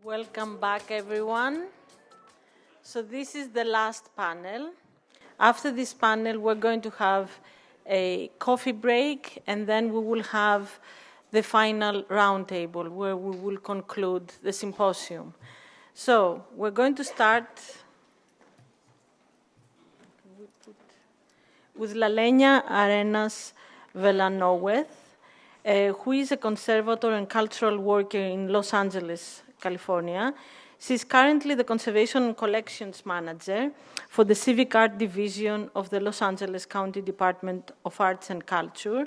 Welcome back, everyone. So this is the last panel. After this panel, we're going to have a coffee break, and then we will have the final roundtable where we will conclude the symposium. So we're going to start with Laleiia Arenas Vellanoweth, who is a conservator and cultural worker in Los Angeles, California. She's currently the Conservation and Collections Manager for the Civic Art Division of the Los Angeles County Department of Arts and Culture,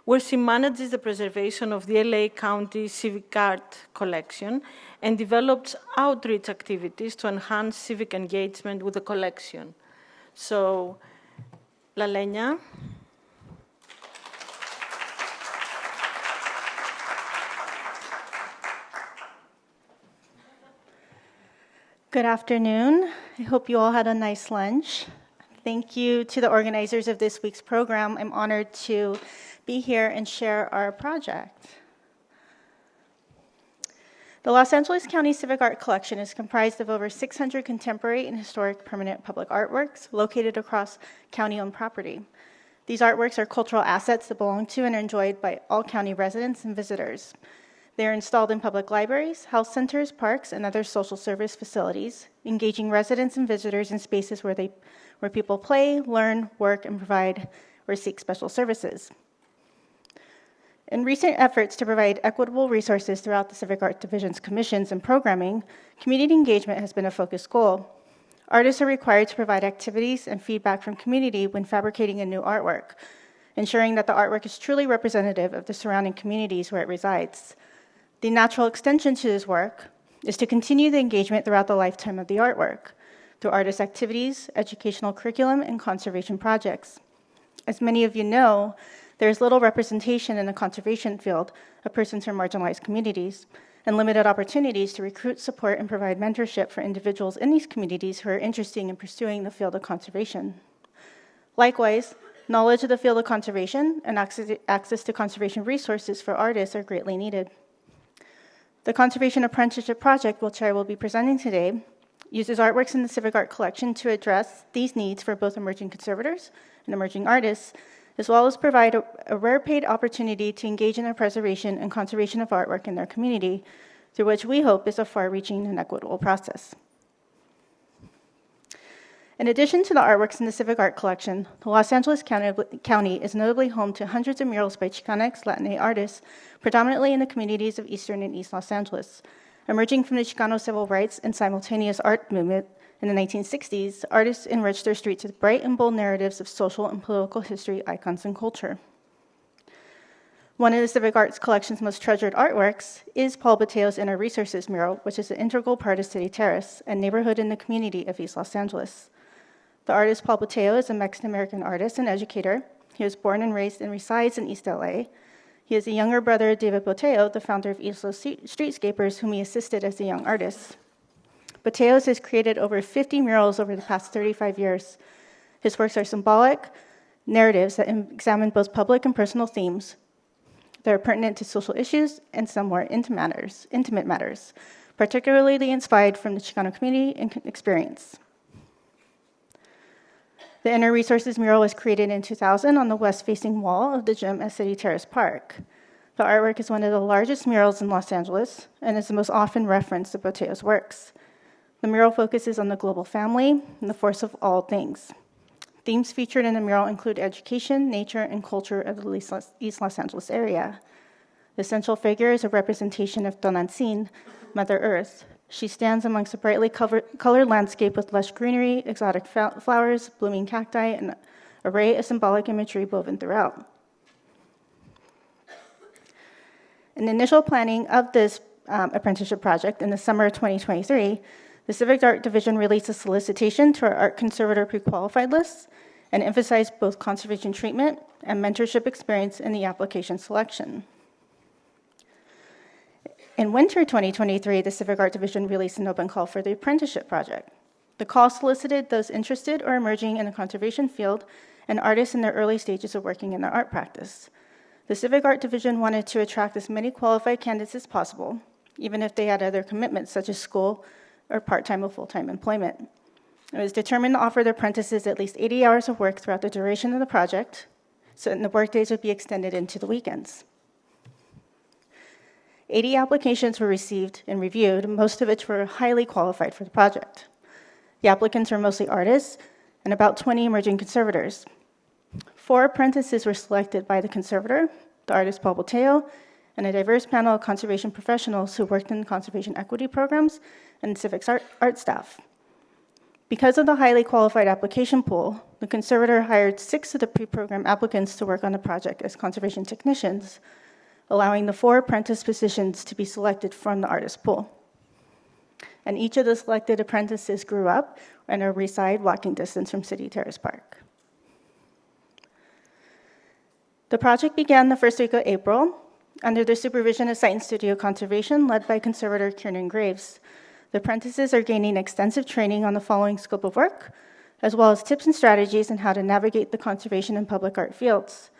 where she manages the preservation of the LA County Civic Art Collection and develops outreach activities to enhance civic engagement with the collection. So, Laleiia. Good afternoon. I hope you all had a nice lunch. Thank you to the organizers of this week's program. I'm honored to be here and share our project. The Los Angeles County Civic Art Collection is comprised of over 600 contemporary and historic permanent public artworks located across county-owned property. These artworks are cultural assets that belong to and are enjoyed by all county residents and visitors. They are installed in public libraries, health centers, parks, and other social service facilities, engaging residents and visitors in spaces where people play, learn, work, and provide or seek special services. In recent efforts to provide equitable resources throughout the Civic Art Division's commissions and programming, community engagement has been a focus goal. Artists are required to provide activities and feedback from community when fabricating a new artwork, ensuring that the artwork is truly representative of the surrounding communities where it resides. The natural extension to this work is to continue the engagement throughout the lifetime of the artwork through artist activities, educational curriculum, and conservation projects. As many of you know, there is little representation in the conservation field of persons from marginalized communities and limited opportunities to recruit, support, and provide mentorship for individuals in these communities who are interested in pursuing the field of conservation. Likewise, knowledge of the field of conservation and access to conservation resources for artists are greatly needed. The Conservation Apprenticeship project, which I will be presenting today, uses artworks in the Civic Art Collection to address these needs for both emerging conservators and emerging artists, as well as provide a rare paid opportunity to engage in the preservation and conservation of artwork in their community, through which we hope is a far-reaching and equitable process. In addition to the artworks in the Civic Art Collection, the Los Angeles County is notably home to hundreds of murals by Chicanx Latin artists, predominantly in the communities of Eastern and East Los Angeles. Emerging from the Chicano civil rights and simultaneous art movement in the 1960s, artists enriched their streets with bright and bold narratives of social and political history, icons, and culture. One of the Civic Arts Collection's most treasured artworks is Paul Bateo's Inner Resources mural, which is an integral part of City Terrace, a neighborhood in the community of East Los Angeles. The artist Paul Bateo is a Mexican-American artist and educator. He was born and raised and resides in East LA. He has a younger brother, David Bateo, the founder of East Los Streetscapers, whom he assisted as a young artist. Bateos has created over 50 murals over the past 35 years. His works are symbolic narratives that examine both public and personal themes that are pertinent to social issues and some more intimate matters, particularly inspired from the Chicano community and experience. The Inner Resources mural was created in 2000 on the west-facing wall of the gym at City Terrace Park. The artwork is one of the largest murals in Los Angeles and is the most often referenced of Bateo's works. The mural focuses on the global family and the force of all things. Themes featured in the mural include education, nature, and culture of the East Los Angeles area. The central figure is a representation of Tonantzin, Mother Earth. She stands amongst a brightly colored landscape with lush greenery, exotic flowers, blooming cacti, and an array of symbolic imagery woven throughout. In the initial planning of this apprenticeship project in the summer of 2023, the Civic Art Division released a solicitation to our art conservator pre-qualified lists and emphasized both conservation treatment and mentorship experience in the application selection. In winter 2023, the Civic Art Division released an open call for the apprenticeship project. The call solicited those interested or emerging in the conservation field and artists in their early stages of working in their art practice. The Civic Art Division wanted to attract as many qualified candidates as possible even if they had other commitments such as school or part-time or full-time employment. It was determined to offer the apprentices at least 80 hours of work throughout the duration of the project, so the workdays would be extended into the weekends. 80 applications were received and reviewed, most of which were highly qualified for the project. The applicants were mostly artists and about 20 emerging conservators. 4 apprentices were selected by the conservator, the artist Paulo, and a diverse panel of conservation professionals who worked in conservation equity programs and civics art staff. Because of the highly qualified application pool, the conservator hired 6 of the pre-program applicants to work on the project as conservation technicians, allowing the 4 apprentice positions to be selected from the artist pool. And each of the selected apprentices grew up and reside walking distance from City Terrace Park. The project began the first week of April under the supervision of Site and Studio Conservation, led by conservator Kieran Graves. The apprentices are gaining extensive training on the following scope of work, as well as tips and strategies on how to navigate the conservation and public art fields.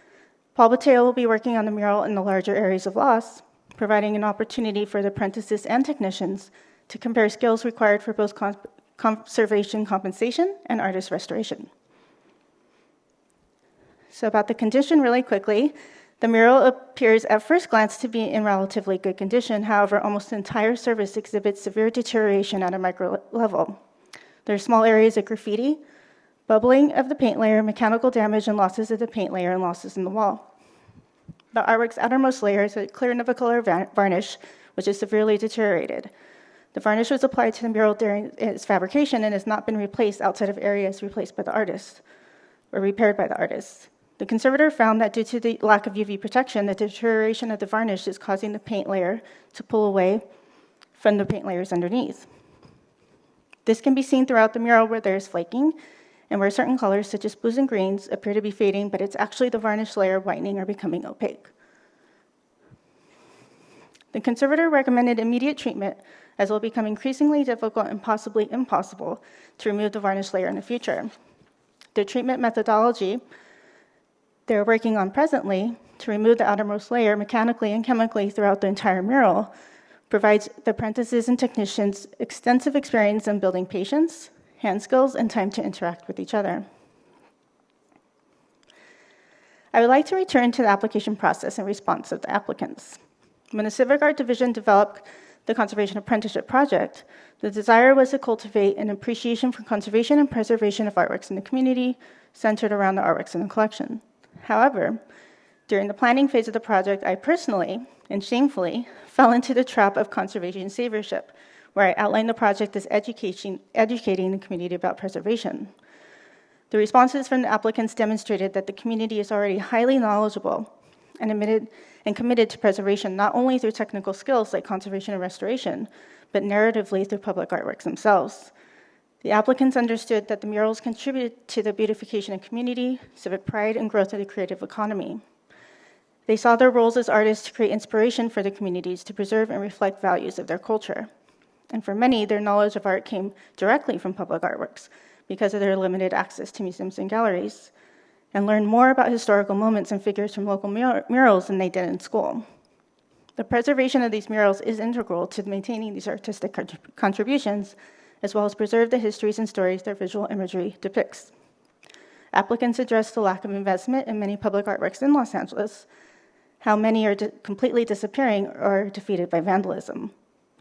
Paul Bateo will be working on the mural in the larger areas of loss, providing an opportunity for the apprentices and technicians to compare skills required for both conservation compensation and artist restoration. So about the condition really quickly, the mural appears at first glance to be in relatively good condition. However, almost the entire surface exhibits severe deterioration at a micro level. There are small areas of graffiti, bubbling of the paint layer, mechanical damage and losses of the paint layer and losses in the wall. The artwork's outermost layer is a clear Nivacolor varnish, which is severely deteriorated. The varnish was applied to the mural during its fabrication and has not been replaced outside of areas replaced by the artist or repaired by the artist. The conservator found that due to the lack of UV protection, the deterioration of the varnish is causing the paint layer to pull away from the paint layers underneath. This can be seen throughout the mural where there is flaking and where certain colors, such as blues and greens, appear to be fading, but it's actually the varnish layer whitening or becoming opaque. The conservator recommended immediate treatment, as it will become increasingly difficult and possibly impossible to remove the varnish layer in the future. The treatment methodology they're working on presently to remove the outermost layer mechanically and chemically throughout the entire mural provides the apprentices and technicians extensive experience in building patience, hand skills, and time to interact with each other. I would like to return to the application process and response of the applicants. When the Civic Art Division developed the Conservation Apprenticeship Project, the desire was to cultivate an appreciation for conservation and preservation of artworks in the community, centered around the artworks in the collection. However, during the planning phase of the project, I personally, and shamefully, fell into the trap of conservation saviorship, where I outlined the project as educating the community about preservation. The responses from the applicants demonstrated that the community is already highly knowledgeable and committed to preservation, not only through technical skills like conservation and restoration, but narratively through public artworks themselves. The applicants understood that the murals contributed to the beautification of community, civic pride, and growth of the creative economy. They saw their roles as artists to create inspiration for the communities to preserve and reflect values of their culture. And for many, their knowledge of art came directly from public artworks because of their limited access to museums and galleries, and learned more about historical moments and figures from local murals than they did in school. The preservation of these murals is integral to maintaining these artistic contributions, as well as preserve the histories and stories their visual imagery depicts. Applicants addressed the lack of investment in many public artworks in Los Angeles, how many are completely disappearing or defeated by vandalism.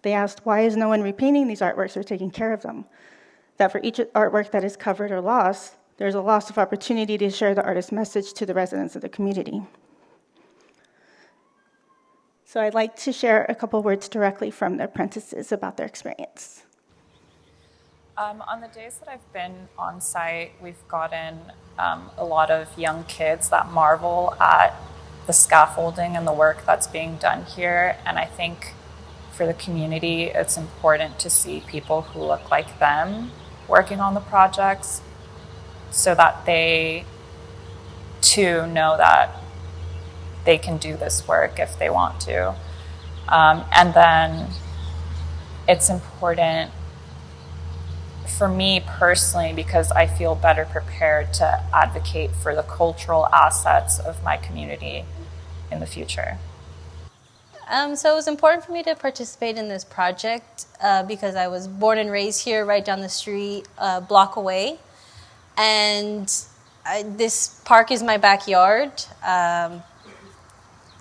They asked, why is no one repainting these artworks or taking care of them? That for each artwork that is covered or lost, there's a loss of opportunity to share the artist's message to the residents of the community. So I'd like to share a couple words directly from the apprentices about their experience. On the days that I've been on site, we've gotten a lot of young kids that marvel at the scaffolding and the work that's being done here. And I think for the community, it's important to see people who look like them working on the projects so that they too know that they can do this work if they want to. And then it's important for me personally, because I feel better prepared to advocate for the cultural assets of my community in the future. So it was important for me to participate in this project because I was born and raised here right down the street, a block away. And this park is my backyard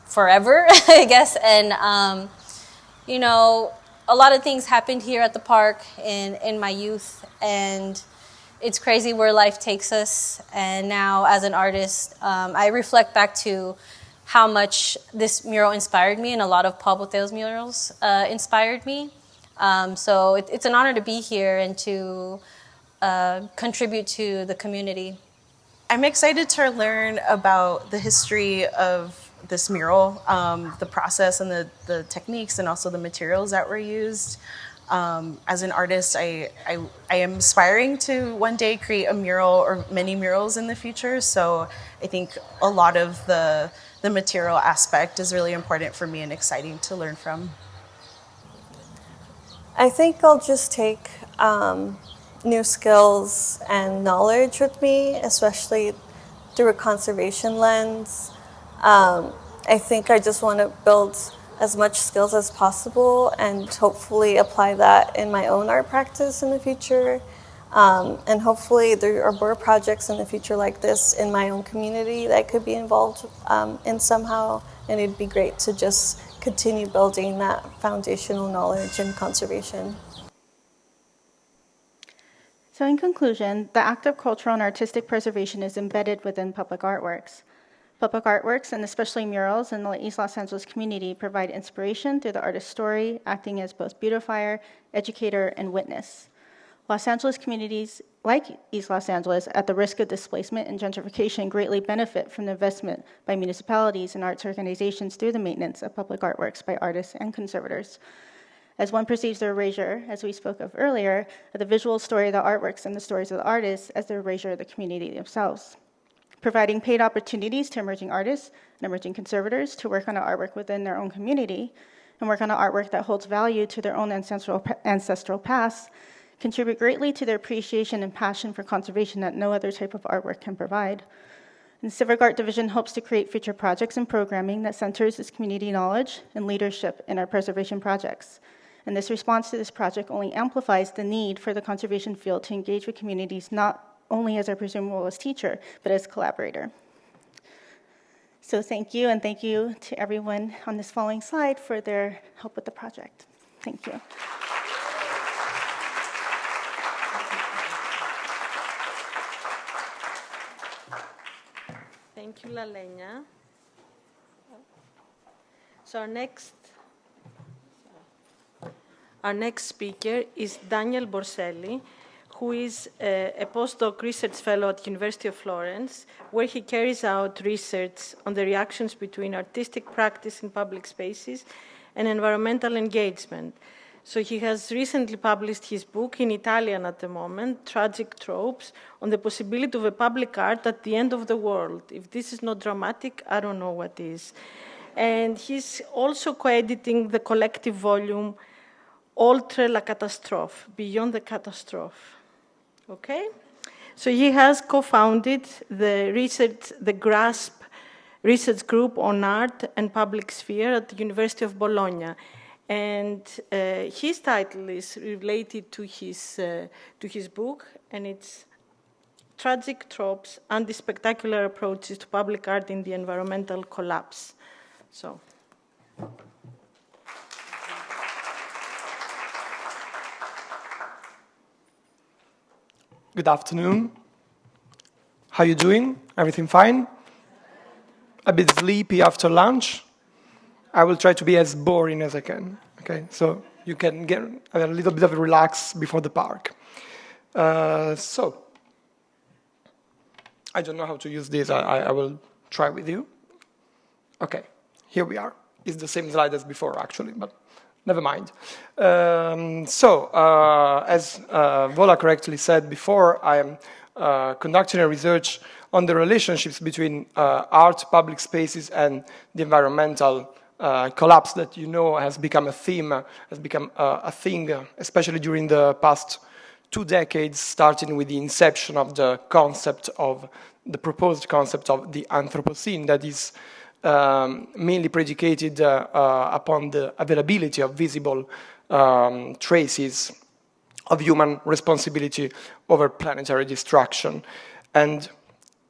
forever, I guess. And, you know, a lot of things happened here at the park in my youth. And it's crazy where life takes us. And now as an artist, I reflect back to how much this mural inspired me, and a lot of Paulo murals inspired me. So it's an honor to be here and to contribute to the community. I'm excited to learn about the history of this mural, the process and the techniques and also the materials that were used. As an artist, I am aspiring to one day create a mural or many murals in the future. So I think a lot of the material aspect is really important for me and exciting to learn from. I think I'll just take new skills and knowledge with me, especially through a conservation lens. I think I just want to build as much skills as possible and hopefully apply that in my own art practice in the future. And hopefully there are more projects in the future like this in my own community that I could be involved in somehow. And it'd be great to just continue building that foundational knowledge in conservation. So in conclusion, the act of cultural and artistic preservation is embedded within public artworks. Public artworks, and especially murals in the East Los Angeles community, provide inspiration through the artist's story, acting as both beautifier, educator, and witness. Los Angeles communities, like East Los Angeles, at the risk of displacement and gentrification, greatly benefit from the investment by municipalities and arts organizations through the maintenance of public artworks by artists and conservators. As one perceives the erasure, as we spoke of earlier, of the visual story of the artworks and the stories of the artists as the erasure of the community themselves. Providing paid opportunities to emerging artists and emerging conservators to work on an artwork within their own community and work on an artwork that holds value to their own ancestral past contribute greatly to their appreciation and passion for conservation that no other type of artwork can provide. The Civic Art Division hopes to create future projects and programming that centers this community knowledge and leadership in our preservation projects. And this response to this project only amplifies the need for the conservation field to engage with communities not only as our presumed role as teacher, but as collaborator. So thank you, and thank you to everyone on this following slide for their help with the project. Thank you. Thank you, Laleiia. So our next speaker is Daniel Borselli, who is a postdoc research fellow at University of Florence, where he carries out research on the reactions between artistic practice in public spaces and environmental engagement. So he has recently published his book, in Italian at the moment, Tragic Tropes, on the possibility of a public art at the end of the world. If this is not dramatic, I don't know what is. And he's also co-editing the collective volume, Oltre la Catastrophe, Beyond the Catastrophe. Okay? So he has co-founded the GRASP research group on art and public sphere at the University of Bologna. And his title is related to his book, and it's Tragic Tropes and the Spectacular Approaches to Public Art in the Environmental Collapse. So. Good afternoon. How you doing? Everything fine? A bit sleepy after lunch? I will try to be as boring as I can. Okay, so you can get a little bit of a relax before the park. So, I don't know how to use this. I will try with you. Okay, here we are. It's the same slide as before, actually, but never mind. As Vola correctly said before, I am conducting a research on the relationships between art, public spaces, and the environmental collapse that you know has become a theme, has become a thing, especially during the past 2 decades, starting with the inception of the concept of the proposed concept of the Anthropocene, that is mainly predicated upon the availability of visible traces of human responsibility over planetary destruction. And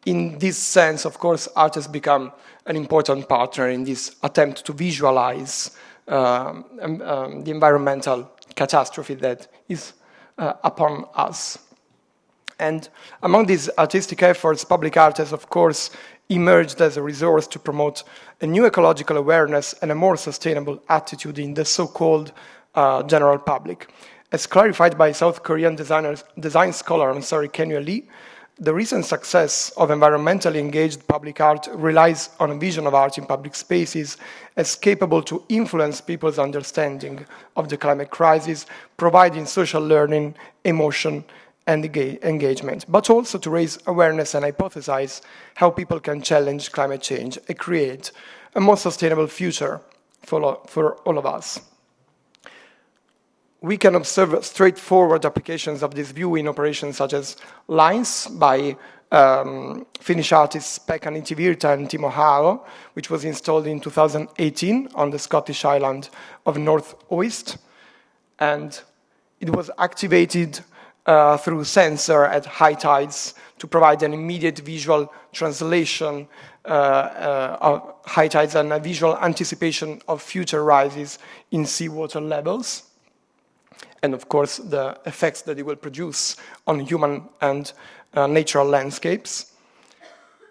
in this sense, of course, art has become an important partner in this attempt to visualize the environmental catastrophe that is upon us. And among these artistic efforts, public art has, of course, emerged as a resource to promote a new ecological awareness and a more sustainable attitude in the so-called general public. As clarified by South Korean design scholar, Kenyo Lee, the recent success of environmentally engaged public art relies on a vision of art in public spaces as capable to influence people's understanding of the climate crisis, providing social learning, emotion, and engagement, but also to raise awareness and hypothesize how people can challenge climate change and create a more sustainable future for all of us. We can observe straightforward applications of this view in operations such as Lines by Finnish artists Pekka Nitivirta and Timo Hao, which was installed in 2018 on the Scottish island of North Uist. And it was activated through sensor at high tides to provide an immediate visual translation of high tides and a visual anticipation of future rises in seawater levels. And of course, the effects that it will produce on human and natural landscapes.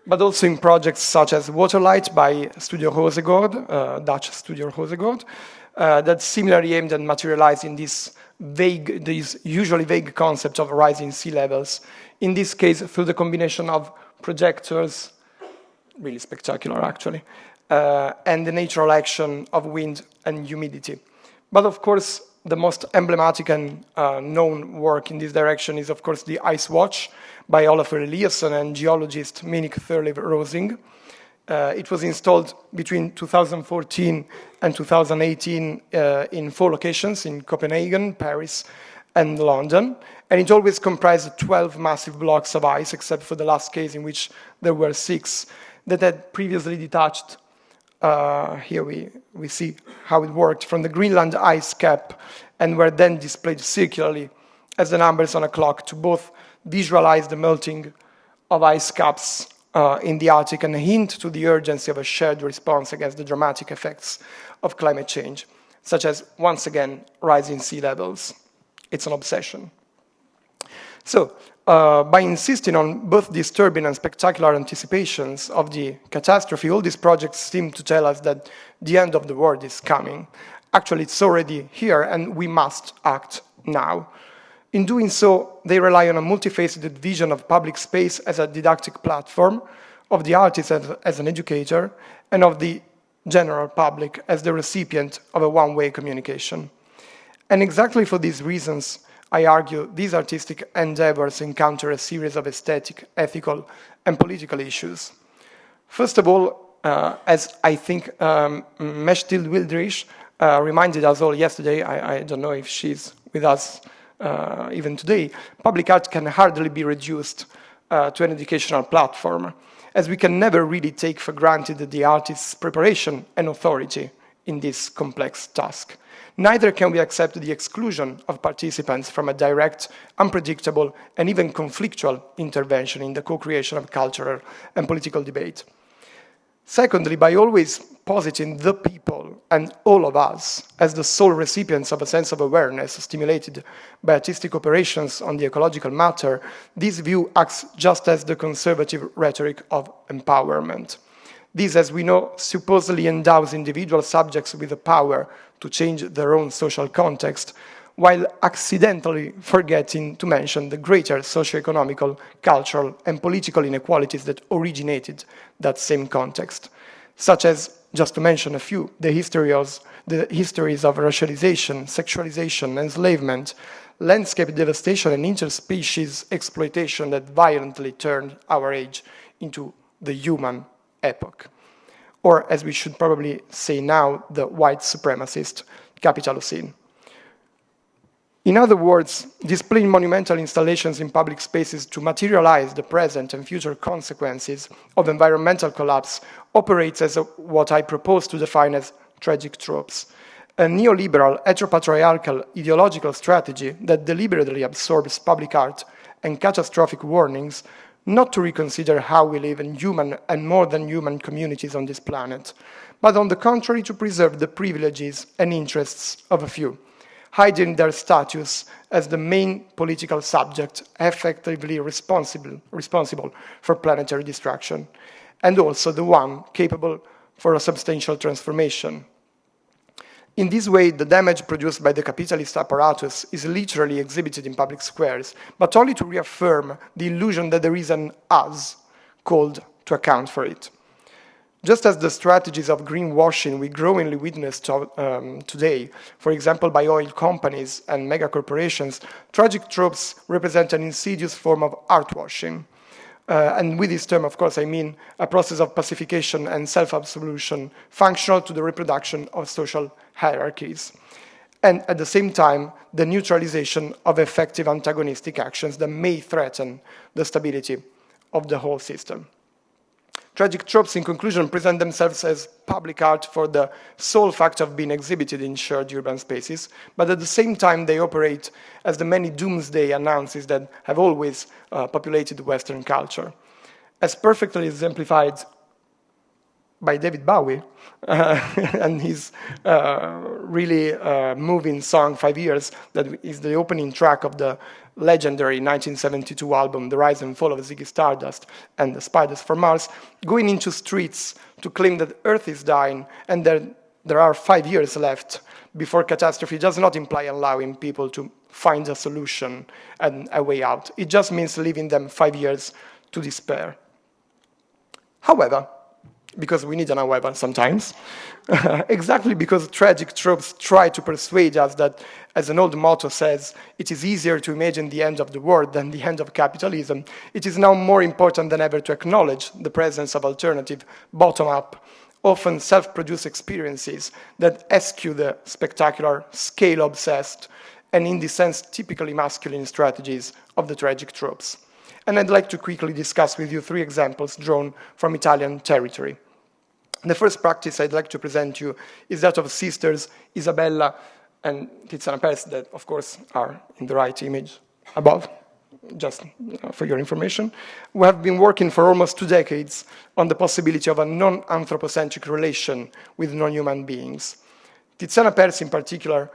But also in projects such as Waterlight by Studio Rosegård, Dutch Studio Rosegård, that similarly aimed at materializing this usually vague concept of rising sea levels, in this case through the combination of projectors, really spectacular actually, and the natural action of wind and humidity. But of course, the most emblematic and known work in this direction is, of course, the Ice Watch by Olafur Eliasson and geologist Minik Thurlev-Rosing. It was installed between 2014 and 2018 in 4 locations in Copenhagen, Paris, and London. And it always comprised 12 massive blocks of ice, except for the last case in which there were 6 that had previously detached. Here we see how it worked from the Greenland ice cap and were then displayed circularly as the numbers on a clock to both visualize the melting of ice caps in the Arctic and hint to the urgency of a shared response against the dramatic effects of climate change, such as, once again, rising sea levels. It's an obsession. So, by insisting on both disturbing and spectacular anticipations of the catastrophe, all these projects seem to tell us that the end of the world is coming. Actually, it's already here, and we must act now. In doing so, they rely on a multifaceted vision of public space as a didactic platform, of the artist as an educator, and of the general public as the recipient of a one-way communication. And exactly for these reasons, I argue these artistic endeavors encounter a series of aesthetic, ethical, and political issues. First of all, as I think Mechtil Wildrich reminded us all yesterday, I don't know if she's with us even today, public art can hardly be reduced to an educational platform, as we can never really take for granted the artist's preparation and authority in this complex task. Neither can we accept the exclusion of participants from a direct, unpredictable, and even conflictual intervention in the co-creation of cultural and political debate. Secondly, by always positing the people and all of us as the sole recipients of a sense of awareness stimulated by artistic operations on the ecological matter, this view acts just as the conservative rhetoric of empowerment. This, as we know, supposedly endows individual subjects with the power to change their own social context, while accidentally forgetting to mention the greater socioeconomical, cultural, and political inequalities that originated that same context, such as, just to mention a few, the histories of racialization, sexualization, enslavement, landscape devastation, and interspecies exploitation that violently turned our age into the human epoch. Or, as we should probably say now, the white supremacist Capitalocene. In other words, displaying monumental installations in public spaces to materialize the present and future consequences of environmental collapse operates as what I propose to define as tragic tropes, a neoliberal, heteropatriarchal ideological strategy that deliberately absorbs public art and catastrophic warnings not to reconsider how we live in human and more than human communities on this planet, but on the contrary to preserve the privileges and interests of a few, hiding their status as the main political subject effectively responsible for planetary destruction, and also the one capable for a substantial transformation. In this way, the damage produced by the capitalist apparatus is literally exhibited in public squares, but only to reaffirm the illusion that there is an us called to account for it. Just as the strategies of greenwashing we growingly witness today, for example by oil companies and mega corporations, tragic tropes represent an insidious form of art washing. And with this term, of course, I mean a process of pacification and self-absolution functional to the reproduction of social hierarchies. And at the same time, the neutralization of effective antagonistic actions that may threaten the stability of the whole system. Tragic tropes, in conclusion, present themselves as public art for the sole fact of being exhibited in shared urban spaces, but at the same time they operate as the many doomsday announces that have always populated Western culture. As perfectly exemplified by David Bowie and his really moving song 5 Years, that is the opening track of the legendary 1972 album The Rise and Fall of Ziggy Stardust and the Spiders from Mars, going into streets to claim that Earth is dying and that there are 5 years left before catastrophe does not imply allowing people to find a solution and a way out. It just means leaving them 5 years to despair. However, because we need an however sometimes, exactly because tragic tropes try to persuade us that, as an old motto says, it is easier to imagine the end of the world than the end of capitalism, it is now more important than ever to acknowledge the presence of alternative, bottom-up, often self-produced experiences that eschew the spectacular, scale-obsessed, and in this sense typically masculine strategies of the tragic tropes. And I'd like to quickly discuss with you 3 examples drawn from Italian territory. The first practice I'd like to present to you is that of sisters Isabella and Tiziana Pers, that of course are in the right image above, just for your information, who have been working for almost 2 decades on the possibility of a non-anthropocentric relation with non-human beings. Tiziana Pers in particular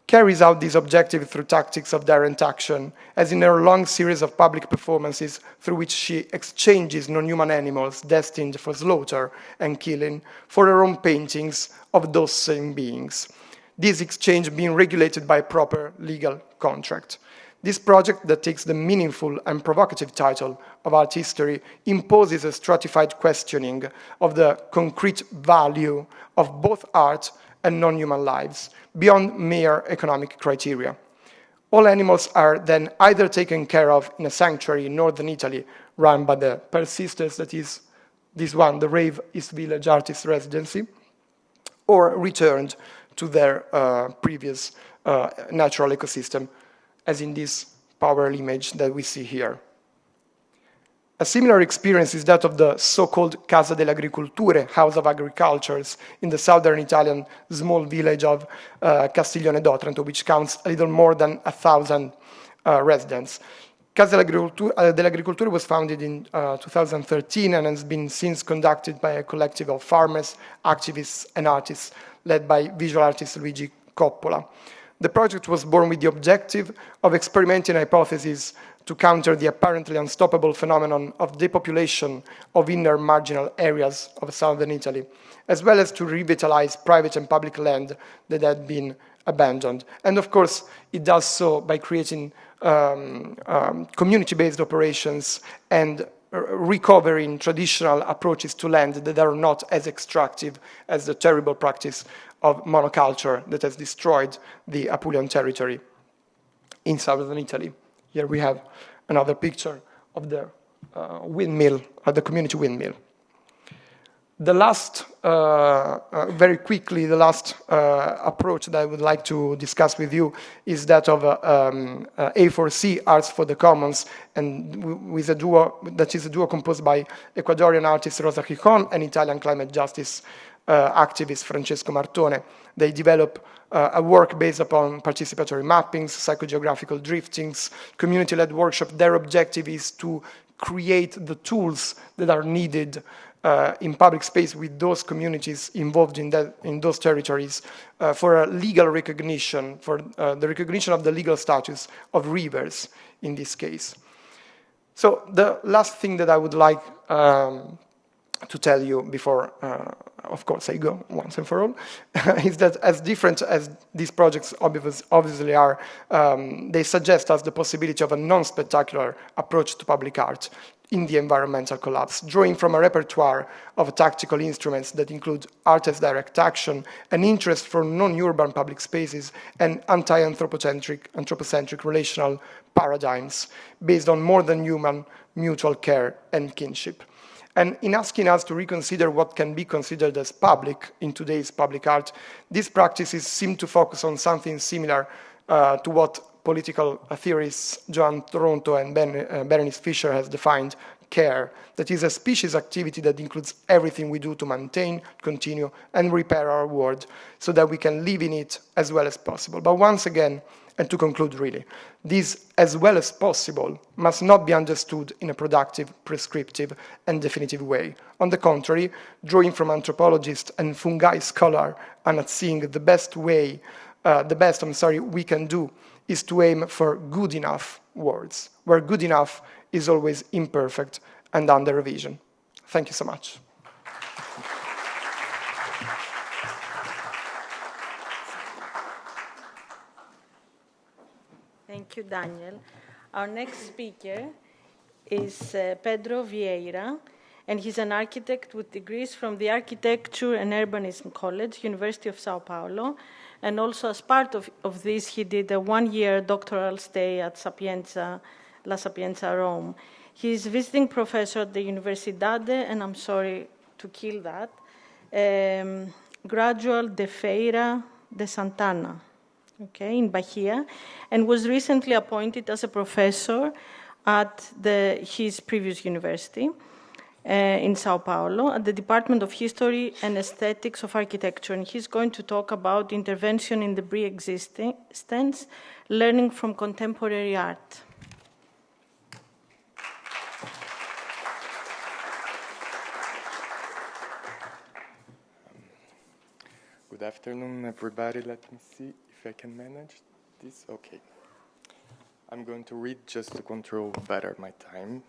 carries out this objective through tactics of direct action, as in her long series of public performances through which she exchanges non-human animals destined for slaughter and killing for her own paintings of those same beings. This exchange being regulated by a proper legal contract. This project, that takes the meaningful and provocative title of art history, imposes a stratified questioning of the concrete value of both art and non-human lives, beyond mere economic criteria. All animals are then either taken care of in a sanctuary in northern Italy run by the Pers sisters, that is this one, the Rave East Village Artist Residency, or returned to their previous natural ecosystem, as in this power image that we see here. A similar experience is that of the so-called Casa delle Agricolture, House of Agricultures, in the southern Italian small village of Castiglione d'Otranto, which counts a little more than 1,000 residents. Casa delle Agricolture was founded in 2013 and has been since conducted by a collective of farmers, activists, and artists led by visual artist Luigi Coppola. The project was born with the objective of experimenting hypotheses to counter the apparently unstoppable phenomenon of depopulation of inner marginal areas of southern Italy, as well as to revitalize private and public land that had been abandoned. And of course, it does so by creating community-based operations and recovering traditional approaches to land that are not as extractive as the terrible practice of monoculture that has destroyed the Apulian territory in southern Italy. Here we have another picture of the windmill, the community windmill. The last, very quickly, the last approach that I would like to discuss with you is that of A4C, Arts for the Commons, and with a duo, that is a duo composed by Ecuadorian artist Rosa Gijon and Italian climate justice activist Francesco Martone. They develop a work based upon participatory mappings, psychogeographical driftings, community-led workshop. Their objective is to create the tools that are needed in public space with those communities involved in those territories for a legal recognition, for the recognition of the legal status of rivers in this case. So the last thing that I would like to tell you before, of course, I go once and for all, is that as different as these projects obviously are, they suggest us the possibility of a non-spectacular approach to public art in the environmental collapse, drawing from a repertoire of tactical instruments that include art as direct action, an interest for non-urban public spaces, and anthropocentric relational paradigms based on more than human mutual care and kinship. And in asking us to reconsider what can be considered as public in today's public art, these practices seem to focus on something similar to what political theorists Joan Toronto and Berenice Fisher has defined care, that is a species activity that includes everything we do to maintain, continue, and repair our world so that we can live in it as well as possible. But once again, and to conclude really, this as well as possible must not be understood in a productive, prescriptive, and definitive way. On the contrary, drawing from anthropologist and fungi scholar Anna Tsing, the best we can do is to aim for good enough words, where good enough is always imperfect and under revision. Thank you so much. Thank you, Daniel. Our next speaker is Pedro Vieira, and he's an architect with degrees from the Architecture and Urbanism College, University of Sao Paulo, and also as part of this, he did a one-year doctoral stay at La Sapienza, Rome. He's visiting professor at the Universidade, and I'm sorry to kill that, Gradual de Feira de Santana, okay, in Bahia, and was recently appointed as a professor at his previous university in Sao Paulo at the Department of History and Aesthetics of Architecture. And he's going to talk about intervention in the Preexistence, learning from contemporary art. Good afternoon, everybody. Let me see if I can manage this. Okay. I'm going to read just to control better my time.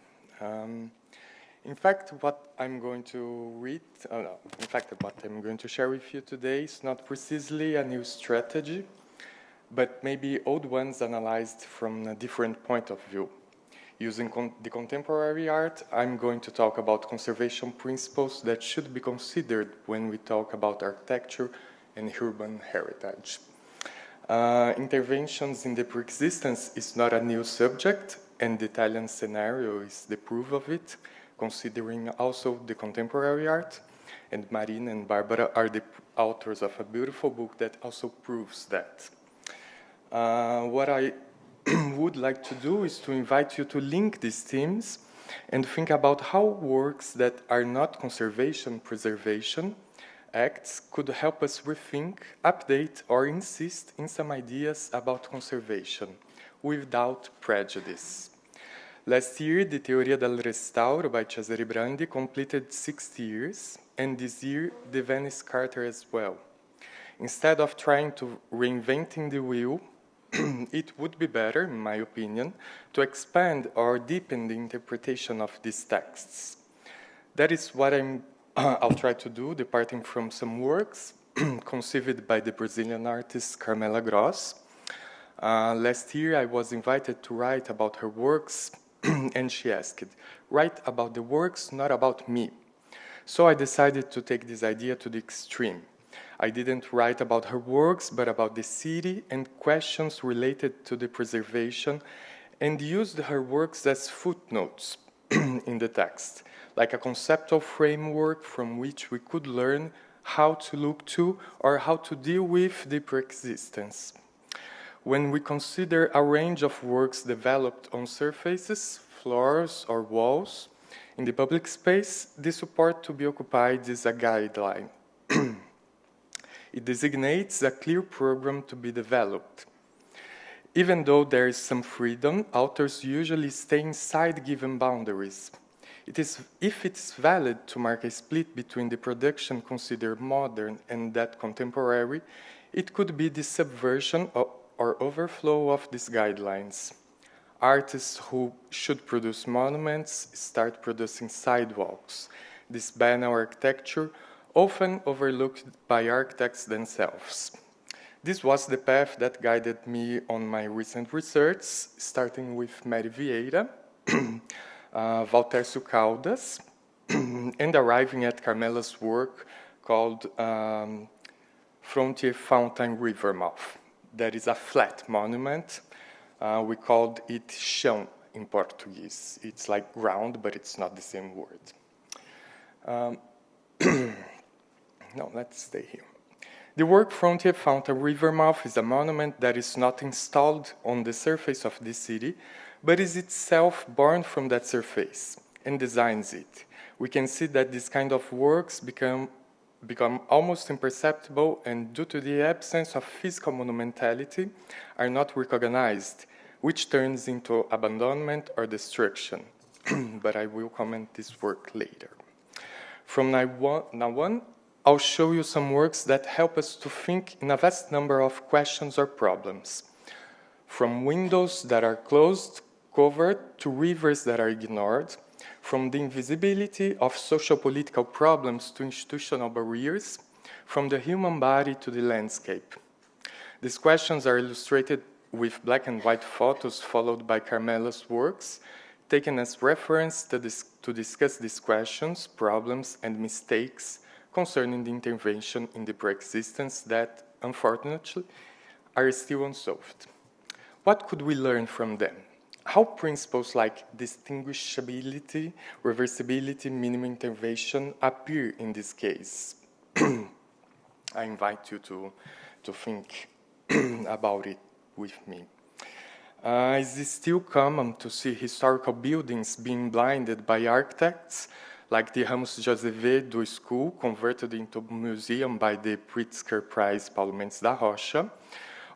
In fact, what I'm going to share with you today is not precisely a new strategy, but maybe old ones analyzed from a different point of view. Using the contemporary art, I'm going to talk about conservation principles that should be considered when we talk about architecture and urban heritage. Interventions in the preexistence is not a new subject, and the Italian scenario is the proof of it, considering also the contemporary art. And Marina and Barbara are the authors of a beautiful book that also proves that. What I would like to do is to invite you to link these themes and think about how works that are not conservation, preservation acts could help us rethink, update, or insist in some ideas about conservation without prejudice. Last year, the Teoria del Restauro by Cesare Brandi completed 60 years, and this year, the Venice Charter as well. Instead of trying to reinventing the wheel, it would be better, in my opinion, to expand or deepen the interpretation of these texts. That is what I'll try to do, departing from some works conceived by the Brazilian artist Carmela Gross. Last year, I was invited to write about her works, and she asked, write about the works, not about me. So I decided to take this idea to the extreme. I didn't write about her works, but about the city and questions related to the preservation, and used her works as footnotes in the text, like a conceptual framework from which we could learn how to look to or how to deal with the preexistence. When we consider a range of works developed on surfaces, floors, or walls in the public space, the support to be occupied is a guideline. It designates a clear program to be developed. Even though there is some freedom, authors usually stay inside given boundaries. If it's valid to mark a split between the production considered modern and that contemporary, it could be the subversion or overflow of these guidelines. Artists who should produce monuments start producing sidewalks. This banal architecture, often overlooked by architects themselves. This was the path that guided me on my recent research, starting with Mary Vieira, Valtércio Caldas, and arriving at Carmela's work called Frontier Fountain River Mouth. That is a flat monument. We called it chão in Portuguese. It's like ground, but it's not the same word. No, let's stay here. The work Frontier Fountain River Mouth is a monument that is not installed on the surface of the city, but is itself born from that surface and designs it. We can see that this kind of works become almost imperceptible and due to the absence of physical monumentality are not recognized, which turns into abandonment or destruction. But I will comment this work later. From now on, I'll show you some works that help us to think in a vast number of questions or problems. From windows that are closed, covered, to rivers that are ignored, from the invisibility of social-political problems to institutional barriers, from the human body to the landscape. These questions are illustrated with black and white photos followed by Carmela's works, taken as reference to discuss these questions, problems, and mistakes concerning the intervention in the preexistence that, unfortunately, are still unsolved. What could we learn from them? How principles like distinguishability, reversibility, minimum intervention appear in this case? I invite you to think about it with me. Is it still common to see historical buildings being blinded by architects, like the Ramos de Azevedo School, converted into a museum by the Pritzker Prize Paulo Mendes da Rocha,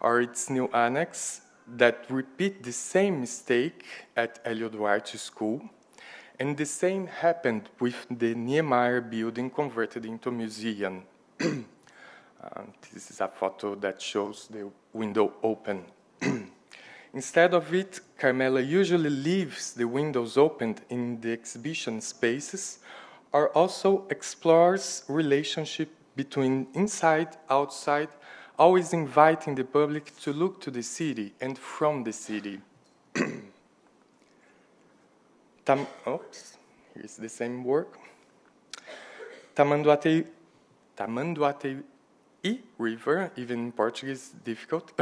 or its new annex that repeat the same mistake at Hélio Duarte School? And the same happened with the Niemeyer building converted into a museum. This is a photo that shows the window open. Instead of it, Carmela usually leaves the windows opened in the exhibition spaces or also explores relationship between inside, outside, always inviting the public to look to the city and from the city. Oops, here's the same work. Tamanduateí River, even in Portuguese, difficult,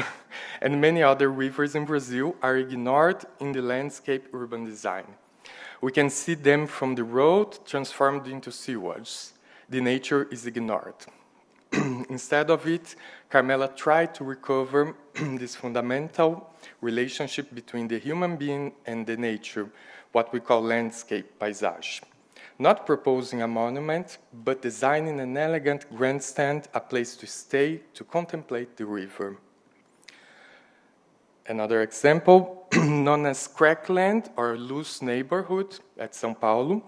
and many other rivers in Brazil are ignored in the landscape urban design. We can see them from the road transformed into sewage. The nature is ignored. Instead of it, Carmela tried to recover this fundamental relationship between the human being and the nature, what we call landscape, paisage. Not proposing a monument, but designing an elegant grandstand, a place to stay, to contemplate the river. Another example, known as Crackland or Loose Neighborhood at São Paulo.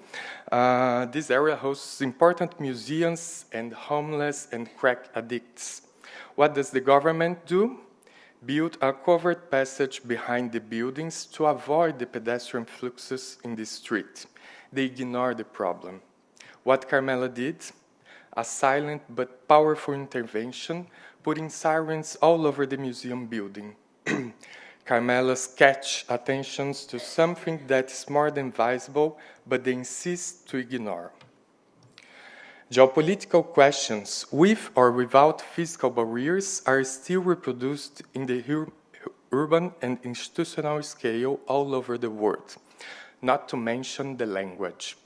This area hosts important museums and homeless and crack addicts. What does the government do? Build a covered passage behind the buildings to avoid the pedestrian fluxes in the street. They ignore the problem. What Carmela did? A silent but powerful intervention, putting sirens all over the museum building. Carmela's catch attentions to something that is more than visible, but they insist to ignore. Geopolitical questions, with or without physical barriers, are still reproduced in the urban and institutional scale all over the world, not to mention the language.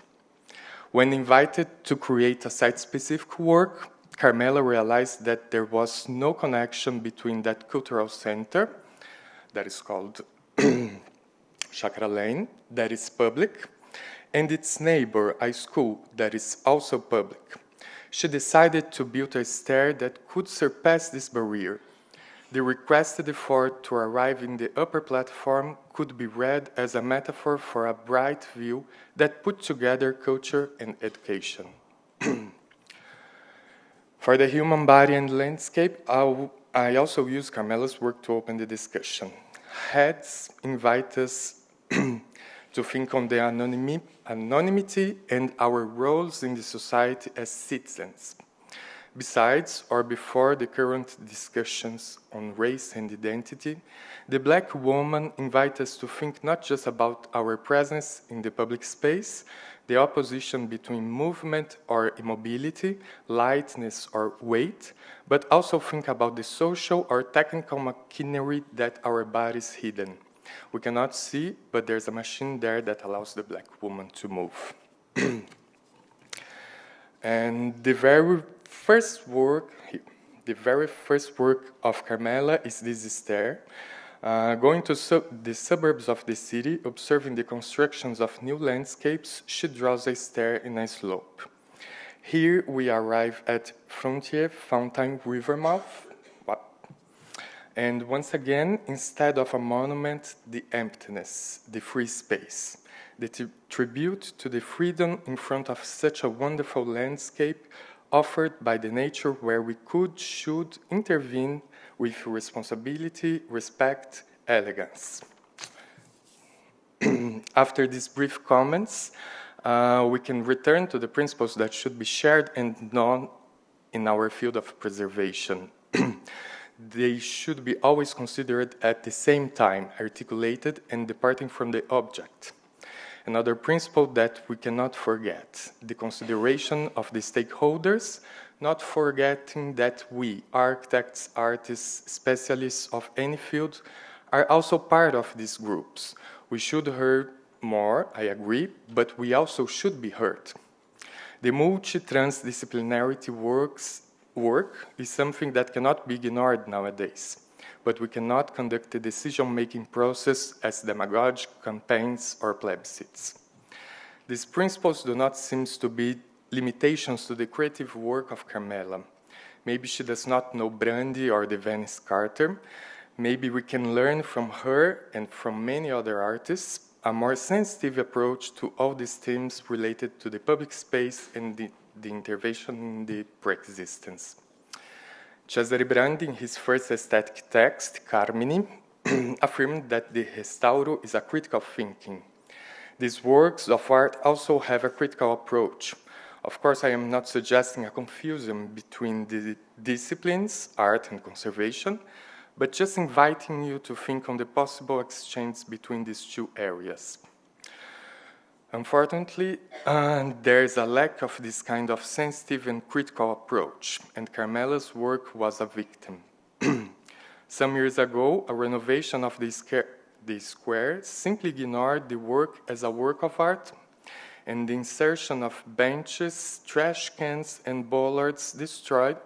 When invited to create a site-specific work, Carmela realized that there was no connection between that cultural center, that is called Chakra Lane, that is public, and its neighbor, a school that is also public. She decided to build a stair that could surpass this barrier. The requested effort to arrive in the upper platform could be read as a metaphor for a bright view that put together culture and education. For the human body and landscape, I also use Carmela's work to open the discussion. Heads invite us to think on the anonymity and our roles in the society as citizens. Besides, or before the current discussions on race and identity, the Black woman invites us to think not just about our presence in the public space, the opposition between movement or immobility, lightness or weight, but also think about the social or technical machinery that our bodies hidden. We cannot see, but there's a machine there that allows the Black woman to move. And the very first work of Carmela is this stair. Going to the suburbs of the city, observing the constructions of new landscapes, she draws a stair in a slope. Here we arrive at Frontier Fountain River mouth. And once again, instead of a monument, the emptiness, the free space, the tribute to the freedom in front of such a wonderful landscape offered by the nature where we should intervene with responsibility, respect, elegance. After these brief comments, we can return to the principles that should be shared and known in our field of preservation. They should be always considered at the same time, articulated and departing from the object. Another principle that we cannot forget, the consideration of the stakeholders, not forgetting that we, architects, artists, specialists of any field, are also part of these groups. We should hear more, I agree, but we also should be heard. The multi-transdisciplinarity work is something that cannot be ignored nowadays, but we cannot conduct the decision-making process as demagogue campaigns or plebiscites. These principles do not seem to be limitations to the creative work of Carmela. Maybe she does not know Brandy or the Venice Carter. Maybe we can learn from her and from many other artists a more sensitive approach to all these themes related to the public space and the intervention in the preexistence. Cesare Brandi, in his first aesthetic text, Carmine, affirmed that the restauro is a critical thinking. These works of art also have a critical approach. Of course, I am not suggesting a confusion between the disciplines, art and conservation, but just inviting you to think on the possible exchange between these two areas. Unfortunately, there is a lack of this kind of sensitive and critical approach, and Carmela's work was a victim. Some years ago, a renovation of the square simply ignored the work as a work of art, and the insertion of benches, trash cans, and bollards destroyed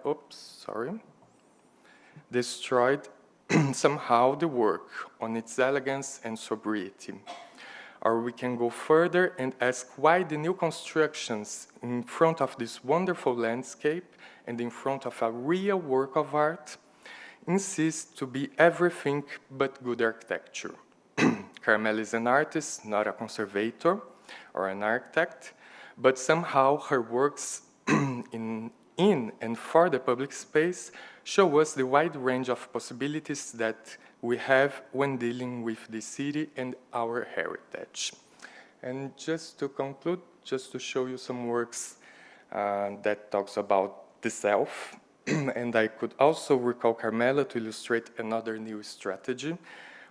somehow the work on its elegance and sobriety. Or we can go further and ask why the new constructions in front of this wonderful landscape and in front of a real work of art insist to be everything but good architecture. Carmela is an artist, not a conservator or an architect, but somehow her works in and for the public space show us the wide range of possibilities that we have when dealing with the city and our heritage. And just to conclude, just to show you some works that talks about the self, and I could also recall Carmela to illustrate another new strategy.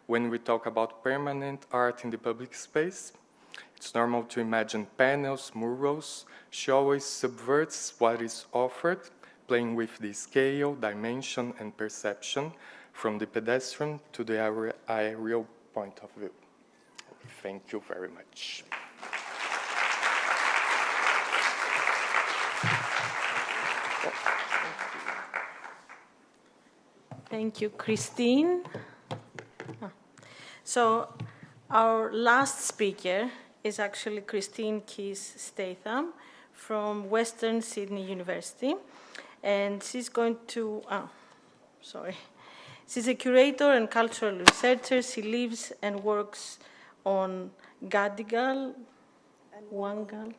When we talk about permanent art in the public space, it's normal to imagine panels, murals. She always subverts what is offered, playing with the scale, dimension, and perception from the pedestrian to the aerial point of view. Thank you very much. Thank you, Christine. So our last speaker is actually Christine Keys-Statham from Western Sydney University. And she's going to, She's a curator and cultural researcher. She lives and works on Gadigal and Wangal,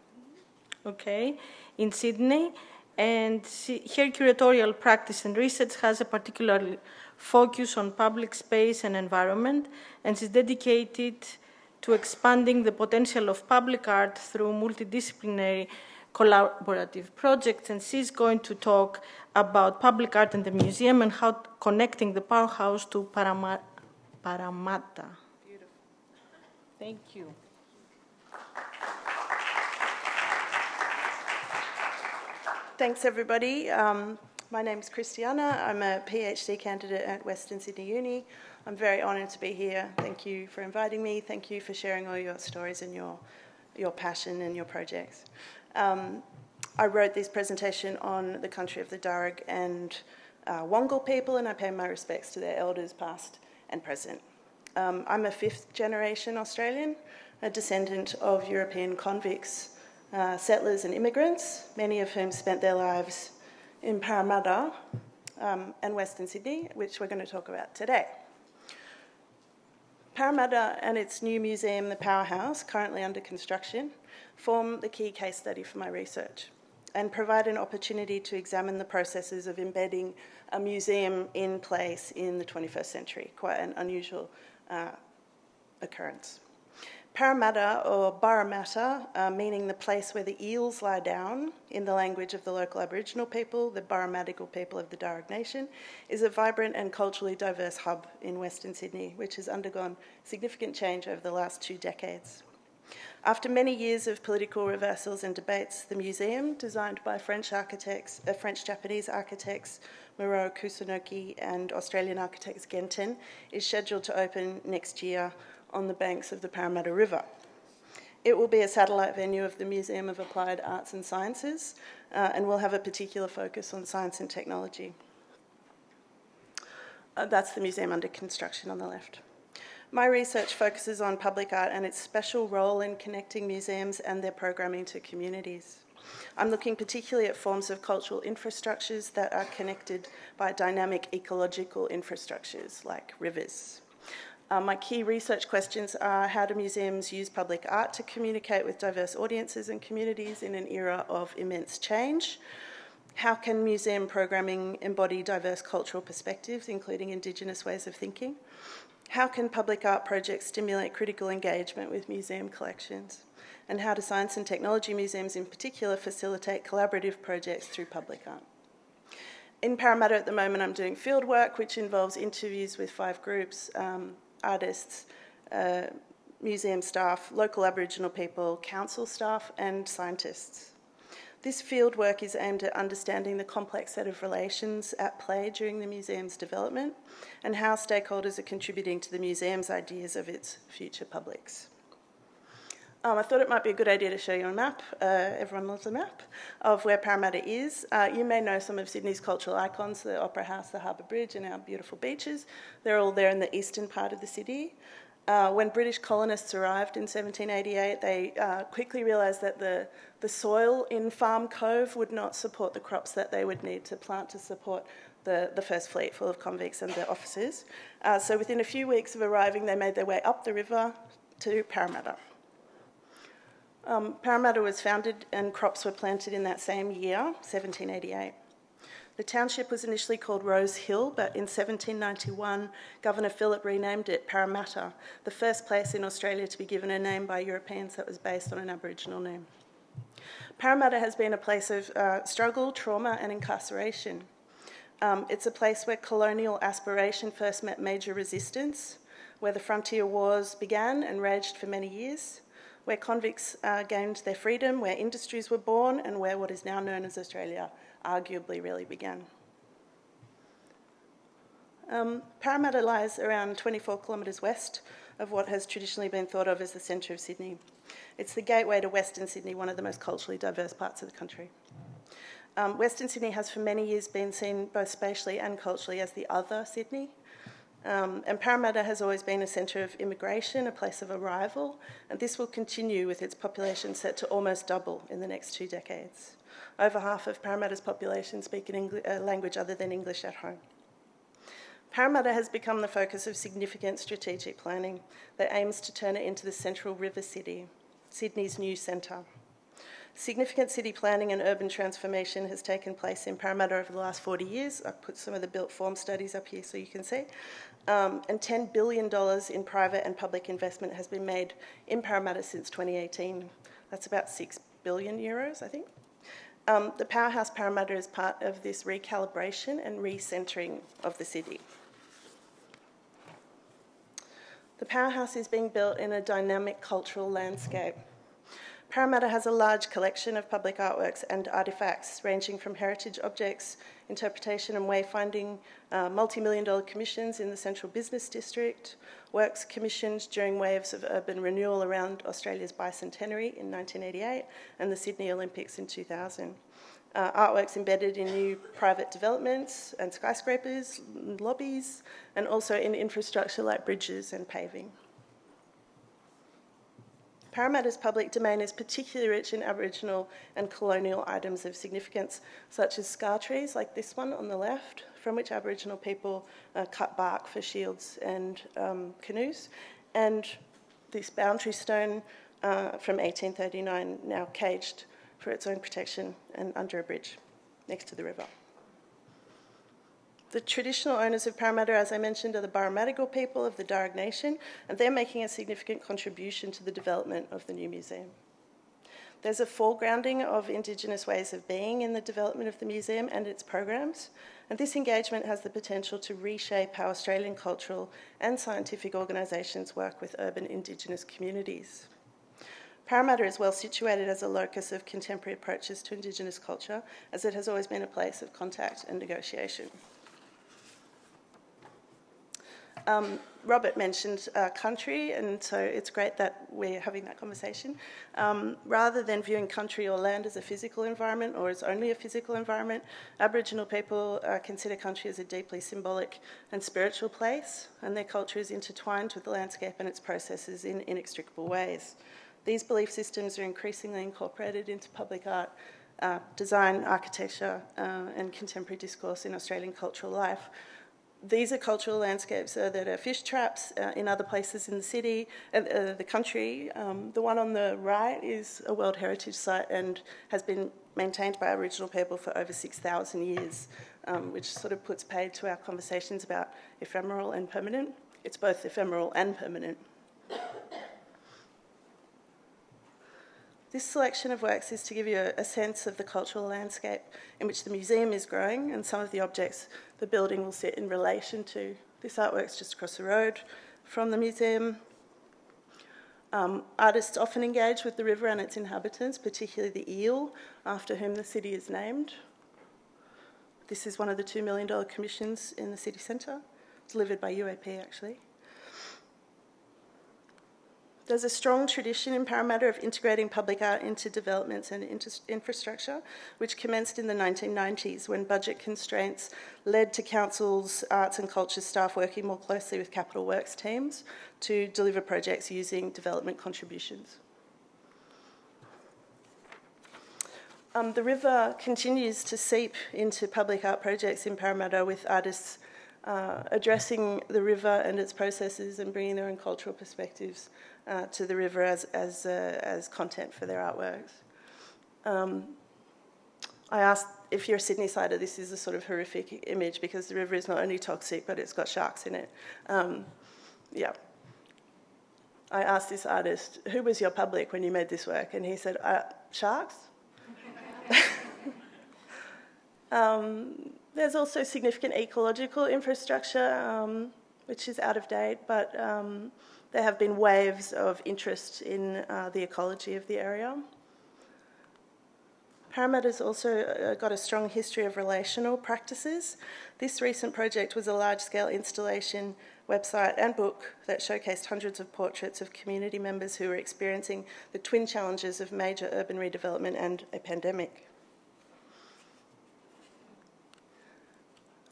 in Sydney. And her curatorial practice and research has a particular focus on public space and environment, and she's dedicated to expanding the potential of public art through multidisciplinary collaborative projects. And she's going to talk about public art in the museum and how connecting the Powerhouse to Parramatta. Beautiful. Thank you. Thanks, everybody. My name's Christiane. I'm a PhD candidate at Western Sydney Uni. I'm very honoured to be here. Thank you for inviting me. Thank you for sharing all your stories and your passion and your projects. I wrote this presentation on the country of the Darug and Wangal people, and I pay my respects to their elders, past and present. I'm a fifth-generation Australian, a descendant of European convicts, settlers and immigrants, many of whom spent their lives in Parramatta and Western Sydney, which we're going to talk about today. Parramatta and its new museum, the Powerhouse, currently under construction, form the key case study for my research and provide an opportunity to examine the processes of embedding a museum in place in the 21st century, quite an unusual occurrence. Parramatta, or Barramatta, meaning the place where the eels lie down, in the language of the local Aboriginal people, the Barramatical people of the Darug Nation, is a vibrant and culturally diverse hub in Western Sydney, which has undergone significant change over the last 2 decades. After many years of political reversals and debates, the museum, designed by French-Japanese architects Mural Kusunoki and Australian architects Genton, is scheduled to open next year on the banks of the Parramatta River. It will be a satellite venue of the Museum of Applied Arts and Sciences and will have a particular focus on science and technology. That's the museum under construction on the left. My research focuses on public art and its special role in connecting museums and their programming to communities. I'm looking particularly at forms of cultural infrastructures that are connected by dynamic ecological infrastructures like rivers. My key research questions are: how do museums use public art to communicate with diverse audiences and communities in an era of immense change? How can museum programming embody diverse cultural perspectives, including Indigenous ways of thinking? How can public art projects stimulate critical engagement with museum collections? And how do science and technology museums in particular facilitate collaborative projects through public art? In Parramatta at the moment, I'm doing field work, which involves interviews with 5 groups, artists, museum staff, local Aboriginal people, council staff, and scientists. This field work is aimed at understanding the complex set of relations at play during the museum's development and how stakeholders are contributing to the museum's ideas of its future publics. I thought it might be a good idea to show you a map, everyone loves a map, of where Parramatta is. You may know some of Sydney's cultural icons, the Opera House, the Harbour Bridge, and our beautiful beaches. They're all there in the eastern part of the city. When British colonists arrived in 1788, they quickly realised that the soil in Farm Cove would not support the crops that they would need to plant to support the first fleet full of convicts and their officers. So within a few weeks of arriving, they made their way up the river to Parramatta. Parramatta was founded and crops were planted in that same year, 1788. The township was initially called Rose Hill, but in 1791, Governor Phillip renamed it Parramatta, the first place in Australia to be given a name by Europeans that was based on an Aboriginal name. Parramatta has been a place of struggle, trauma, and incarceration. It's a place where colonial aspiration first met major resistance, where the frontier wars began and raged for many years, where convicts gained their freedom, where industries were born, and where what is now known as Australia arguably really began. Parramatta lies around 24 kilometres west of what has traditionally been thought of as the centre of Sydney. It's the gateway to Western Sydney, one of the most culturally diverse parts of the country. Western Sydney has for many years been seen both spatially and culturally as the other Sydney. And Parramatta has always been a centre of immigration, a place of arrival, and this will continue with its population set to almost double in the next 2 decades. Over half of Parramatta's population speak a language other than English at home. Parramatta has become the focus of significant strategic planning that aims to turn it into the central river city, Sydney's new centre. Significant city planning and urban transformation has taken place in Parramatta over the last 40 years. I've put some of the built form studies up here so you can see. And $10 billion in private and public investment has been made in Parramatta since 2018. That's about €6 billion, I think. The Powerhouse Parramatta is part of this recalibration and recentering of the city. The Powerhouse is being built in a dynamic cultural landscape. Parramatta has a large collection of public artworks and artefacts ranging from heritage objects, interpretation and wayfinding, multi-million-dollar commissions in the central business district, works commissioned during waves of urban renewal around Australia's bicentenary in 1988 and the Sydney Olympics in 2000. Artworks embedded in new private developments and skyscrapers, lobbies, and also in infrastructure like bridges and paving. Parramatta's public domain is particularly rich in Aboriginal and colonial items of significance, such as scar trees like this one on the left, from which Aboriginal people cut bark for shields and canoes, and this boundary stone from 1839, now caged for its own protection and under a bridge next to the river. The traditional owners of Parramatta, as I mentioned, are the Barramadigal people of the Darug Nation, and they're making a significant contribution to the development of the new museum. There's a foregrounding of Indigenous ways of being in the development of the museum and its programs, and this engagement has the potential to reshape how Australian cultural and scientific organisations work with urban Indigenous communities. Parramatta is well situated as a locus of contemporary approaches to Indigenous culture, as it has always been a place of contact and negotiation. Robert mentioned country, and so it's great that we're having that conversation. Rather than viewing country or land as a physical environment or as only a physical environment, Aboriginal people consider country as a deeply symbolic and spiritual place, and their culture is intertwined with the landscape and its processes in inextricable ways. These belief systems are increasingly incorporated into public art, design, architecture, and contemporary discourse in Australian cultural life. These are cultural landscapes that are fish traps in other places in the city, the country. The one on the right is a World Heritage Site and has been maintained by Aboriginal people for over 6,000 years, which sort of puts paid to our conversations about ephemeral and permanent. It's both ephemeral and permanent. This selection of works is to give you a sense of the cultural landscape in which the museum is growing and some of the objects the building will sit in relation to. This artwork's just across the road from the museum. Artists often engage with the river and its inhabitants, particularly the eel, after whom the city is named. This is one of the $2 million commissions in the city centre, delivered by UAP actually. There's a strong tradition in Parramatta of integrating public art into developments and infrastructure, which commenced in the 1990s when budget constraints led to council's arts and culture staff working more closely with capital works teams to deliver projects using development contributions. The river continues to seep into public art projects in Parramatta with artists addressing the river and its processes and bringing their own cultural perspectives to the river as content for their artworks. I asked, if you're a Sydney-sider, this is a sort of horrific image because the river is not only toxic, but it's got sharks in it. Yeah. I asked this artist, who was your public when you made this work? And he said, sharks? There's also significant ecological infrastructure, which is out of date, but there have been waves of interest in the ecology of the area. Parramatta's also got a strong history of relational practices. This recent project was a large-scale installation, website and book that showcased hundreds of portraits of community members who were experiencing the twin challenges of major urban redevelopment and a pandemic.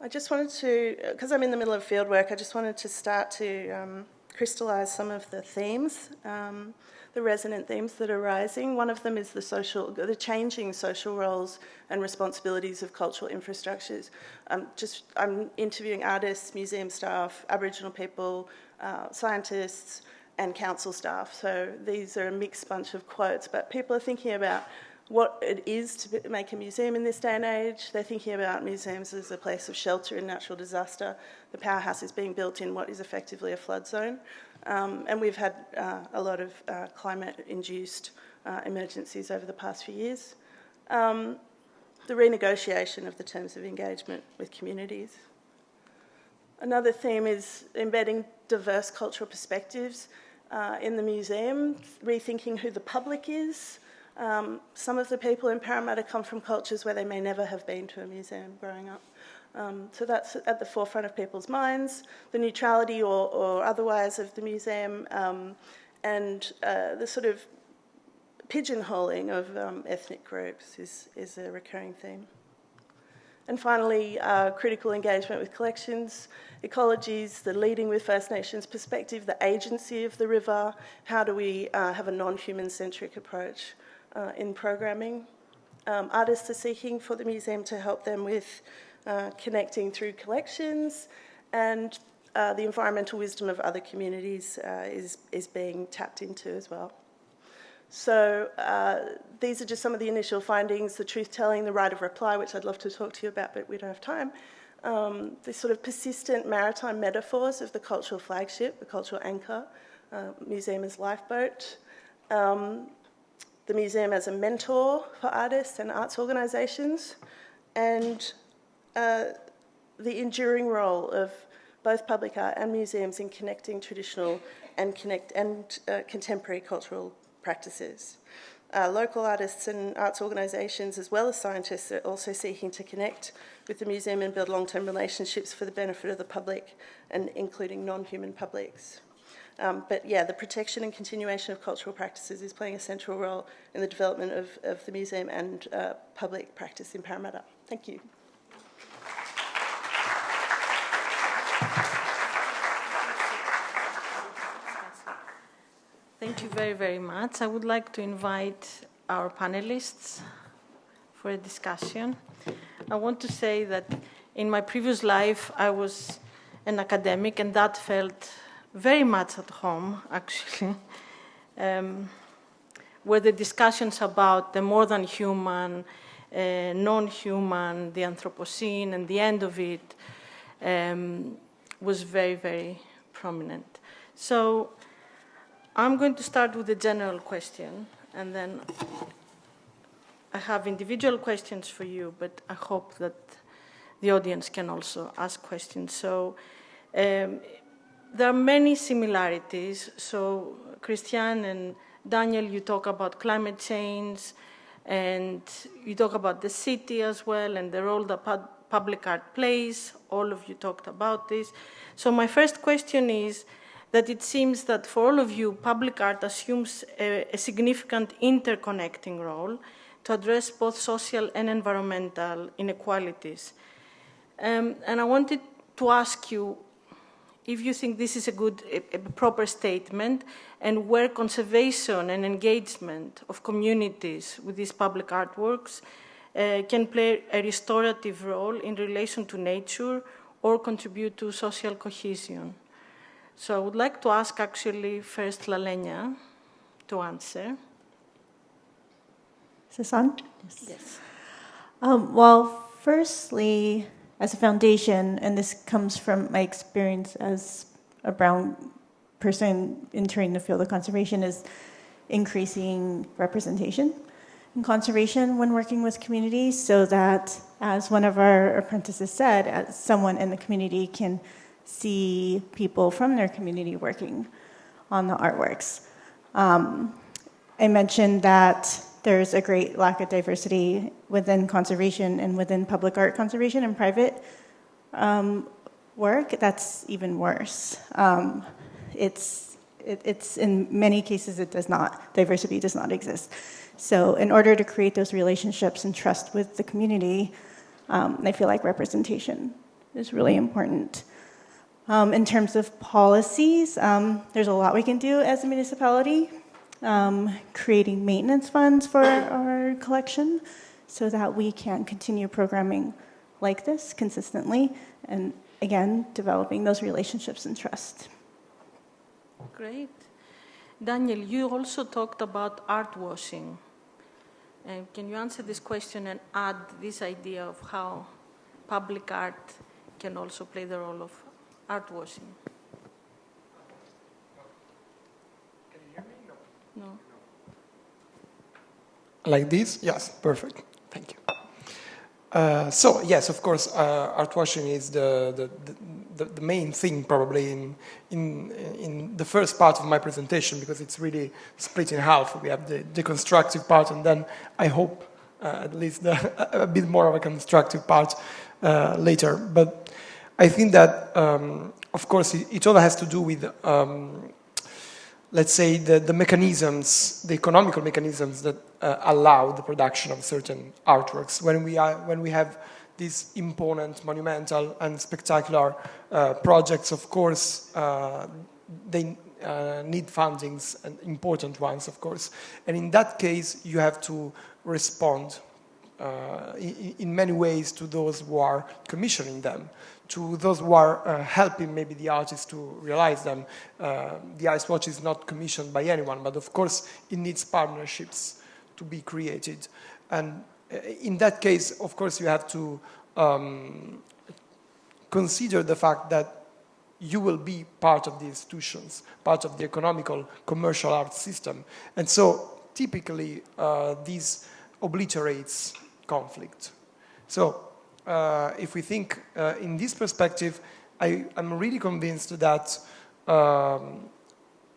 I just wanted to, because I'm in the middle of fieldwork, I just wanted to start to crystallise some of the themes, the resonant themes that are rising. One of them is the changing social roles and responsibilities of cultural infrastructures. I'm interviewing artists, museum staff, Aboriginal people, scientists, and council staff. So these are a mixed bunch of quotes, but people are thinking about what it is to make a museum in this day and age. They're thinking about museums as a place of shelter in natural disaster. The Powerhouse is being built in what is effectively a flood zone. And we've had a lot of climate-induced emergencies over the past few years. The renegotiation of the terms of engagement with communities. Another theme is embedding diverse cultural perspectives in the museum, rethinking who the public is. Some of the people in Parramatta come from cultures where they may never have been to a museum growing up. So that's at the forefront of people's minds. The neutrality or otherwise of the museum and the sort of pigeonholing of ethnic groups is a recurring theme. And finally, critical engagement with collections, ecologies, the leading with First Nations perspective, the agency of the river, how do we have a non-human-centric approach in programming. Artists are seeking for the museum to help them with connecting through collections, and the environmental wisdom of other communities is being tapped into as well. So these are just some of the initial findings, the truth-telling, the right of reply, which I'd love to talk to you about, but we don't have time. The sort of persistent maritime metaphors of the cultural flagship, the cultural anchor, museum as lifeboat, the museum as a mentor for artists and arts organisations, and the enduring role of both public art and museums in connecting traditional and contemporary cultural practices. Local artists and arts organisations, as well as scientists, are also seeking to connect with the museum and build long-term relationships for the benefit of the public, and including non-human publics. But yeah, the protection and continuation of cultural practices is playing a central role in the development of the museum and public practice in Parramatta. Thank you. Thank you very, very much. I would like to invite our panelists for a discussion. I want to say that in my previous life, I was an academic, and that felt very much at home, actually, where the discussions about the more than human, non-human, the Anthropocene, and the end of it was very, very prominent. So I'm going to start with a general question, and then I have individual questions for you, but I hope that the audience can also ask questions. So there are many similarities. So Christiane and Daniel, you talk about climate change, and you talk about the city as well, and the role that public art plays. All of you talked about this. So my first question is that it seems that for all of you, public art assumes a significant interconnecting role to address both social and environmental inequalities. And I wanted to ask you if you think this is a proper statement, and where conservation and engagement of communities with these public artworks can play a restorative role in relation to nature or contribute to social cohesion. So I would like to ask actually first Laleiia to answer. Is this on? Yes. Well, firstly, as a foundation, and this comes from my experience as a brown person entering the field of conservation, is increasing representation in conservation when working with communities, so that, as one of our apprentices said, as someone in the community can see people from their community working on the artworks. I mentioned that there's a great lack of diversity within conservation and within public art conservation and private work. That's even worse. It's in many cases diversity does not exist. So in order to create those relationships and trust with the community, I feel like representation is really important. In terms of policies, there's a lot we can do as a municipality, creating maintenance funds for our collection so that we can continue programming like this consistently, and again, developing those relationships and trust. Great. Daniel, you also talked about art washing. Can you answer this question and add this idea of how public art can also play the role of art washing? Can you hear me? No. Like this? Yes, perfect. Thank you. So yes, of course, art washing is the main thing probably in the first part of my presentation, because it's really split in half. We have the constructive part, and then I hope at least a bit more of a constructive part later. But I think that of course it all has to do with let's say the mechanisms, the economical mechanisms that allow the production of certain artworks. When we have these imponent, monumental, and spectacular projects, of course, they need fundings, and important ones, of course. And in that case, you have to respond in many ways to those who are commissioning them, to those who are helping maybe the artists to realize them. The Ice Watch is not commissioned by anyone, but of course it needs partnerships to be created. And in that case, of course, you have to consider the fact that you will be part of the institutions, part of the economical, commercial art system. And so typically this obliterates conflict. So if we think in this perspective, I'm really convinced that an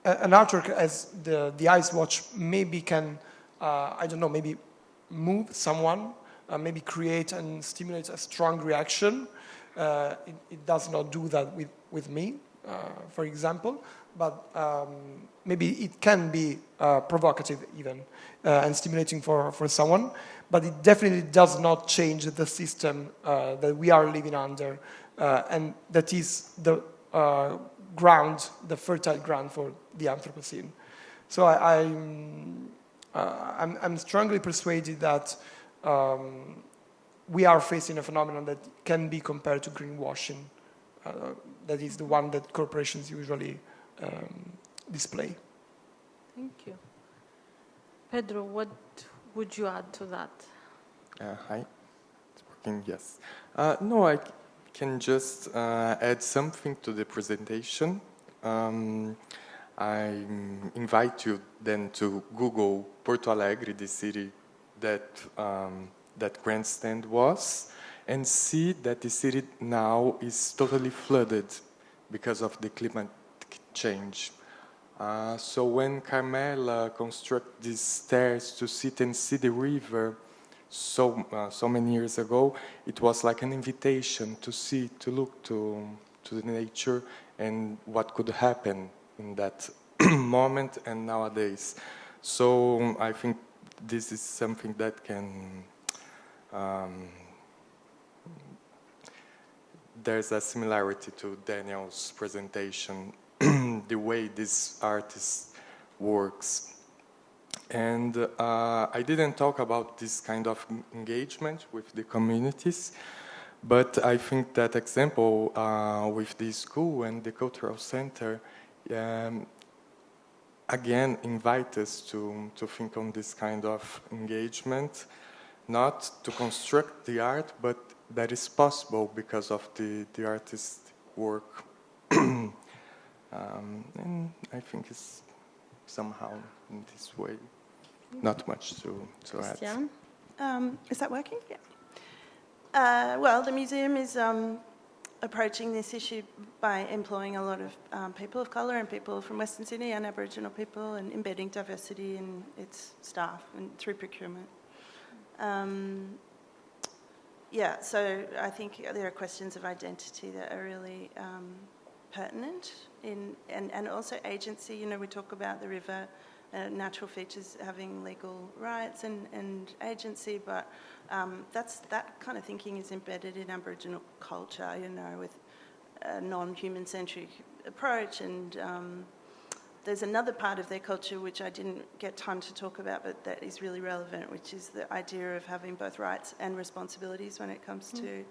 artwork as the Ice Watch maybe can, I don't know, maybe move someone, maybe create and stimulate a strong reaction. It does not do that with me, for example, but maybe it can be provocative even and stimulating for someone, but it definitely does not change the system that we are living under, and that is the ground, the fertile ground for the Anthropocene. So I'm strongly persuaded that we are facing a phenomenon that can be compared to greenwashing. That is the one that corporations usually display. Thank you. Pedro, what would you add to that? Hi, it's working, yes. No, I can just add something to the presentation. I invite you then to Google Porto Alegre, the city that grandstand was, and see that the city now is totally flooded because of the climate change. So when Carmela constructed these stairs to sit and see the river so many years ago, it was like an invitation to see, to look to the nature and what could happen in that moment and nowadays. So I think this is something that can there's a similarity to Daniel's presentation, the way this artist works. And I didn't talk about this kind of engagement with the communities, but I think that example with the school and the cultural center again invite us to think on this kind of engagement, not to construct the art, but that is possible because of the artist's work. And I think it's somehow in this way. Not much to add. Christiane? Is that working? Yeah. Well, the museum is approaching this issue by employing a lot of people of colour and people from Western Sydney and Aboriginal people, and embedding diversity in its staff and through procurement. Yeah, so I think there are questions of identity that are really pertinent and also agency. You know, we talk about the river natural features having legal rights and agency, but that kind of thinking is embedded in Aboriginal culture, you know, with a non-human-centric approach, and there's another part of their culture which I didn't get time to talk about, but that is really relevant, which is the idea of having both rights and responsibilities when it comes to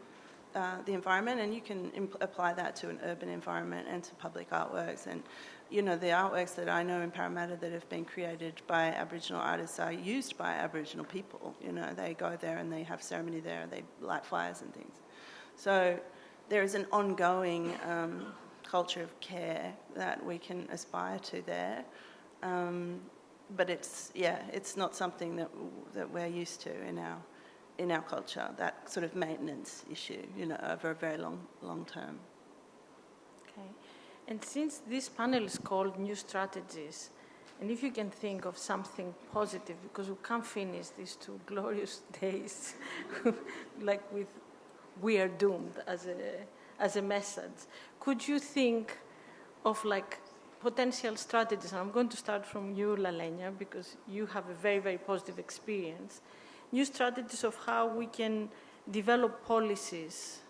the environment, and you can apply that to an urban environment and to public artworks. And you know, the artworks that I know in Parramatta that have been created by Aboriginal artists are used by Aboriginal people. You know, they go there and they have ceremony there, and they light fires and things. So there is an ongoing culture of care that we can aspire to there, but it's not something that we're used to in our culture. That sort of maintenance issue, you know, over a very long term. Okay, and since this panel is called New Strategies, and if you can think of something positive, because we can't finish these 2 glorious days like with "we are doomed" as a message, could you think of like potential strategies? And I'm going to start from you, Laleiia, because you have a very, very positive experience. New strategies of how we can develop policies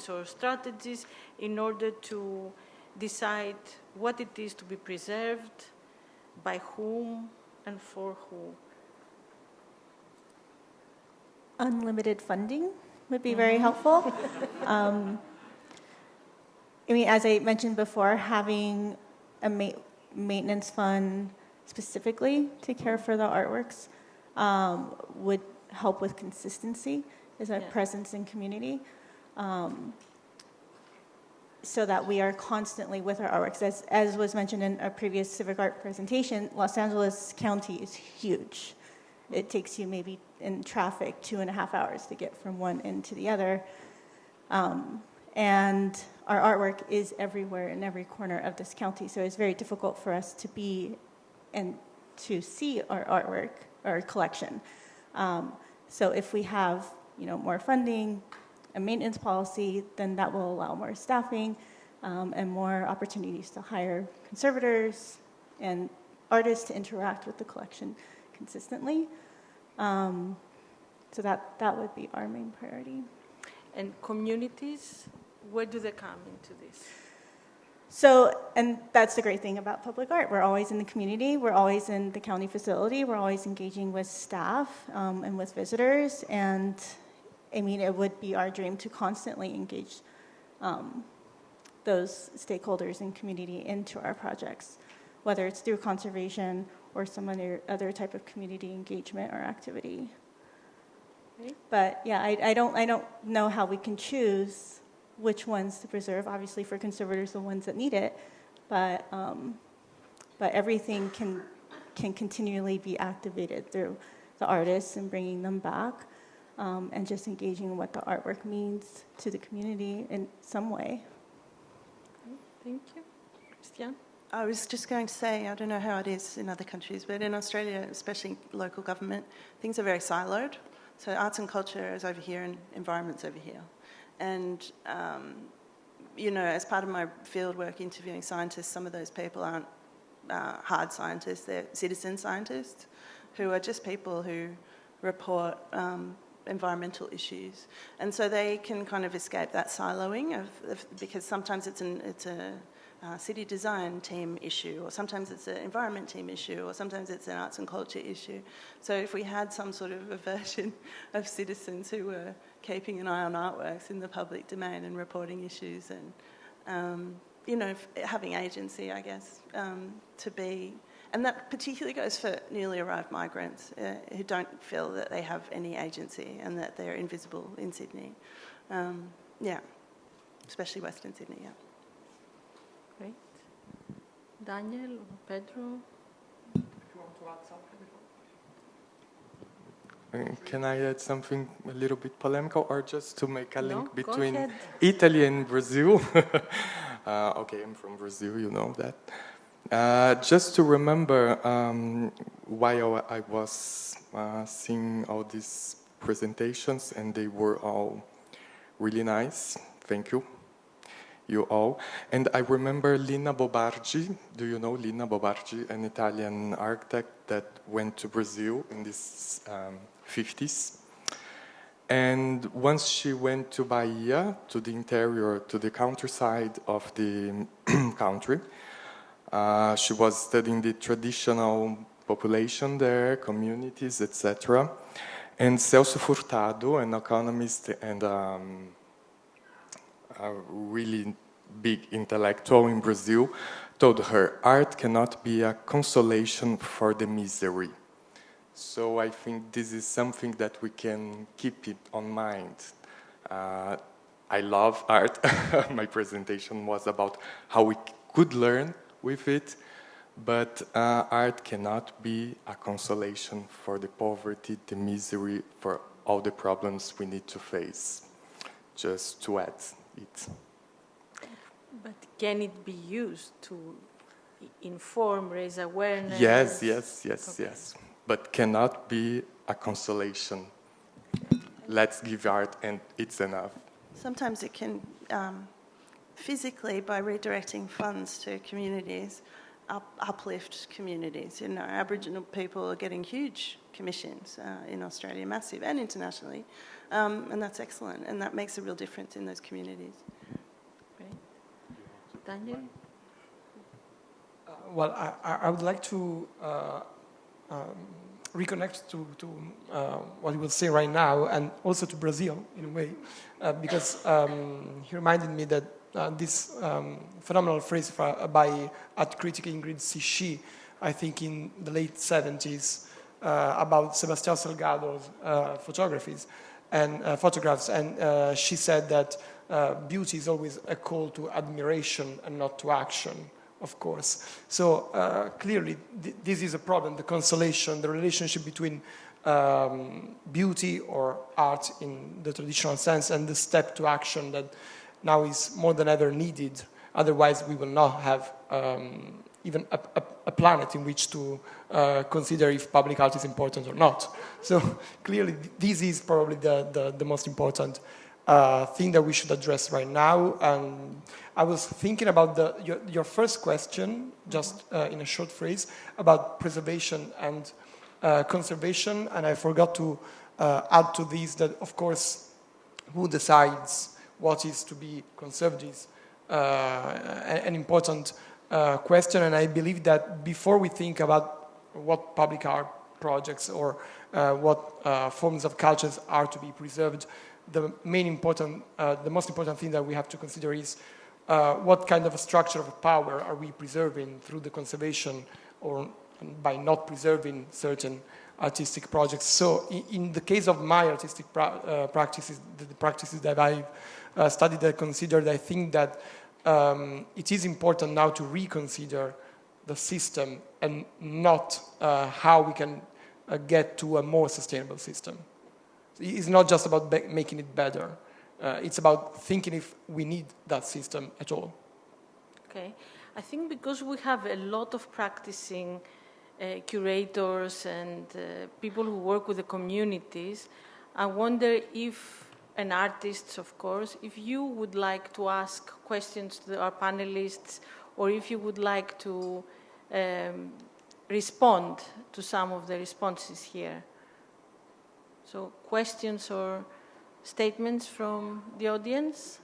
or strategies in order to decide what it is to be preserved, by whom, and for who. Unlimited funding would be very helpful. I mean, as I mentioned before, having a maintenance fund specifically to care for the artworks would help with consistency as a presence in community, so that we are constantly with our artworks. As was mentioned in a previous civic art presentation, Los Angeles County is huge. It takes you maybe in traffic 2.5 hours to get from one end to the other. And our artwork is everywhere in every corner of this county, so it's very difficult for us to be and to see our artwork, our collection. So if we have, you know, more funding, a maintenance policy, then that will allow more staffing and more opportunities to hire conservators and artists to interact with the collection consistently. So that would be our main priority. And communities, where do they come into this? So, and that's the great thing about public art. We're always in the community. We're always in the county facility. We're always engaging with staff and with visitors. And, I mean, it would be our dream to constantly engage those stakeholders and community into our projects, whether it's through conservation or some other type of community engagement or activity. Okay. But, yeah, I don't know how we can choose which ones to preserve. Obviously, for conservators, the ones that need it, but everything can continually be activated through the artists and bringing them back, and just engaging in what the artwork means to the community in some way. Okay, thank you. Christiane? I was just going to say, I don't know how it is in other countries, but in Australia, especially local government, things are very siloed. So arts and culture is over here and environment's over here. And, you know, as part of my fieldwork interviewing scientists, some of those people aren't hard scientists, they're citizen scientists who are just people who report environmental issues. And so they can kind of escape that siloing because sometimes it's a city design team issue, or sometimes it's an environment team issue, or sometimes it's an arts and culture issue. So if we had some sort of a version of citizens who were keeping an eye on artworks in the public domain and reporting issues and, you know, having agency, I guess, to be... And that particularly goes for newly arrived migrants who don't feel that they have any agency and that they're invisible in Sydney. Yeah, especially Western Sydney, yeah. Great. Daniel or Pedro? If you want to add something. Can I add something a little bit polemical, or just to make a link between go Italy and Brazil? Okay, I'm from Brazil, you know that. Just to remember, while I was seeing all these presentations, and they were all really nice, thank you. you all. And I remember Lina Bobargi. Do you know Lina Bobargi, an Italian architect that went to Brazil in the 50s? And once she went to Bahia, to the interior, to the countryside of the country, she was studying the traditional population there, communities, etc. And Celso Furtado, an economist and a really big intellectual in Brazil, told her, art cannot be a consolation for the misery. So I think this is something that we can keep it on mind. I love art. My presentation was about how we could learn with it, but art cannot be a consolation for the poverty, the misery, for all the problems we need to face. Just to add it. But can it be used to inform, raise awareness? Yes, Okay. yes. But cannot be a consolation. Let's give art and it's enough. Sometimes it can, physically, by redirecting funds to communities, uplift communities. You know, Aboriginal people are getting huge commissions in Australia, massive, and internationally. And that's excellent, and that makes a real difference in those communities. Great. Daniel? Well, I would like to reconnect to what you will say right now, and also to Brazil in a way, because he reminded me that this phenomenal phrase by art critic Ingrid Sichy, I think in the late 70s, about Sebastião Salgado's photographs, and she said that beauty is always a call to admiration and not to action. Of course. So clearly, this is a problem, the consolation, the relationship between beauty or art in the traditional sense and the step to action that now is more than ever needed. Otherwise, we will not have even a planet in which to consider if public art is important or not. So clearly, this is probably the most important thing that we should address right now. And I was thinking about your first question, just in a short phrase, about preservation and conservation, and I forgot to add to this that, of course, who decides what is to be conserved is an important question, and I believe that before we think about what public art projects or what forms of cultures are to be preserved, the most important thing that we have to consider is what kind of a structure of power are we preserving through the conservation or by not preserving certain artistic projects. So in the case of my artistic practices, the practices that I've studied and considered, I think that it is important now to reconsider the system and not how we can get to a more sustainable system. It's not just about making it better. It's about thinking if we need that system at all. Okay. I think because we have a lot of practicing curators and people who work with the communities, I wonder if, and artists, of course, if you would like to ask questions to our panelists, or if you would like to respond to some of the responses here. So questions or statements from the audience?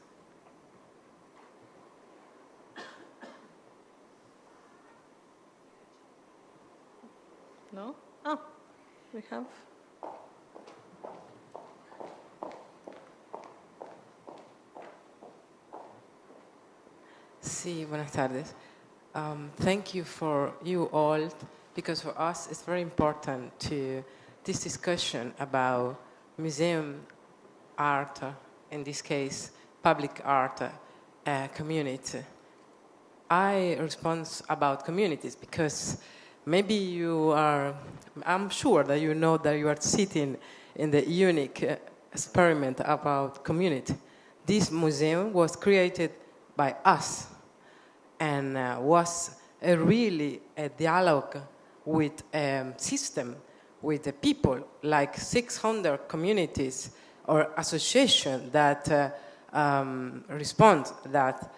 No? Oh, we have. Sí, buenas tardes. Thank you for you all, because for us it's very important to this discussion about museum art, in this case, public art community. I respond about communities because maybe I'm sure that you know that you are sitting in the unique experiment about community. This museum was created by us and was really a dialogue with a system, with the people, like 600 communities or associations that respond, that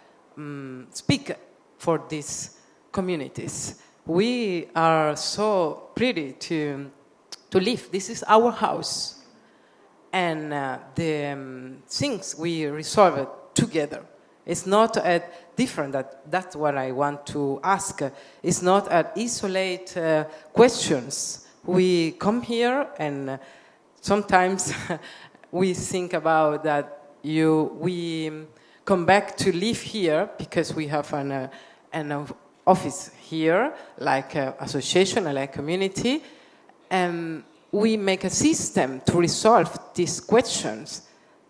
speak for these communities. We are so pretty to live. This is our house. And the things we resolve it together. It's not different. That's what I want to ask. It's not isolate questions. We come here and sometimes we think about that we come back to live here because we have an office here, like an association, like a community, and we make a system to resolve these questions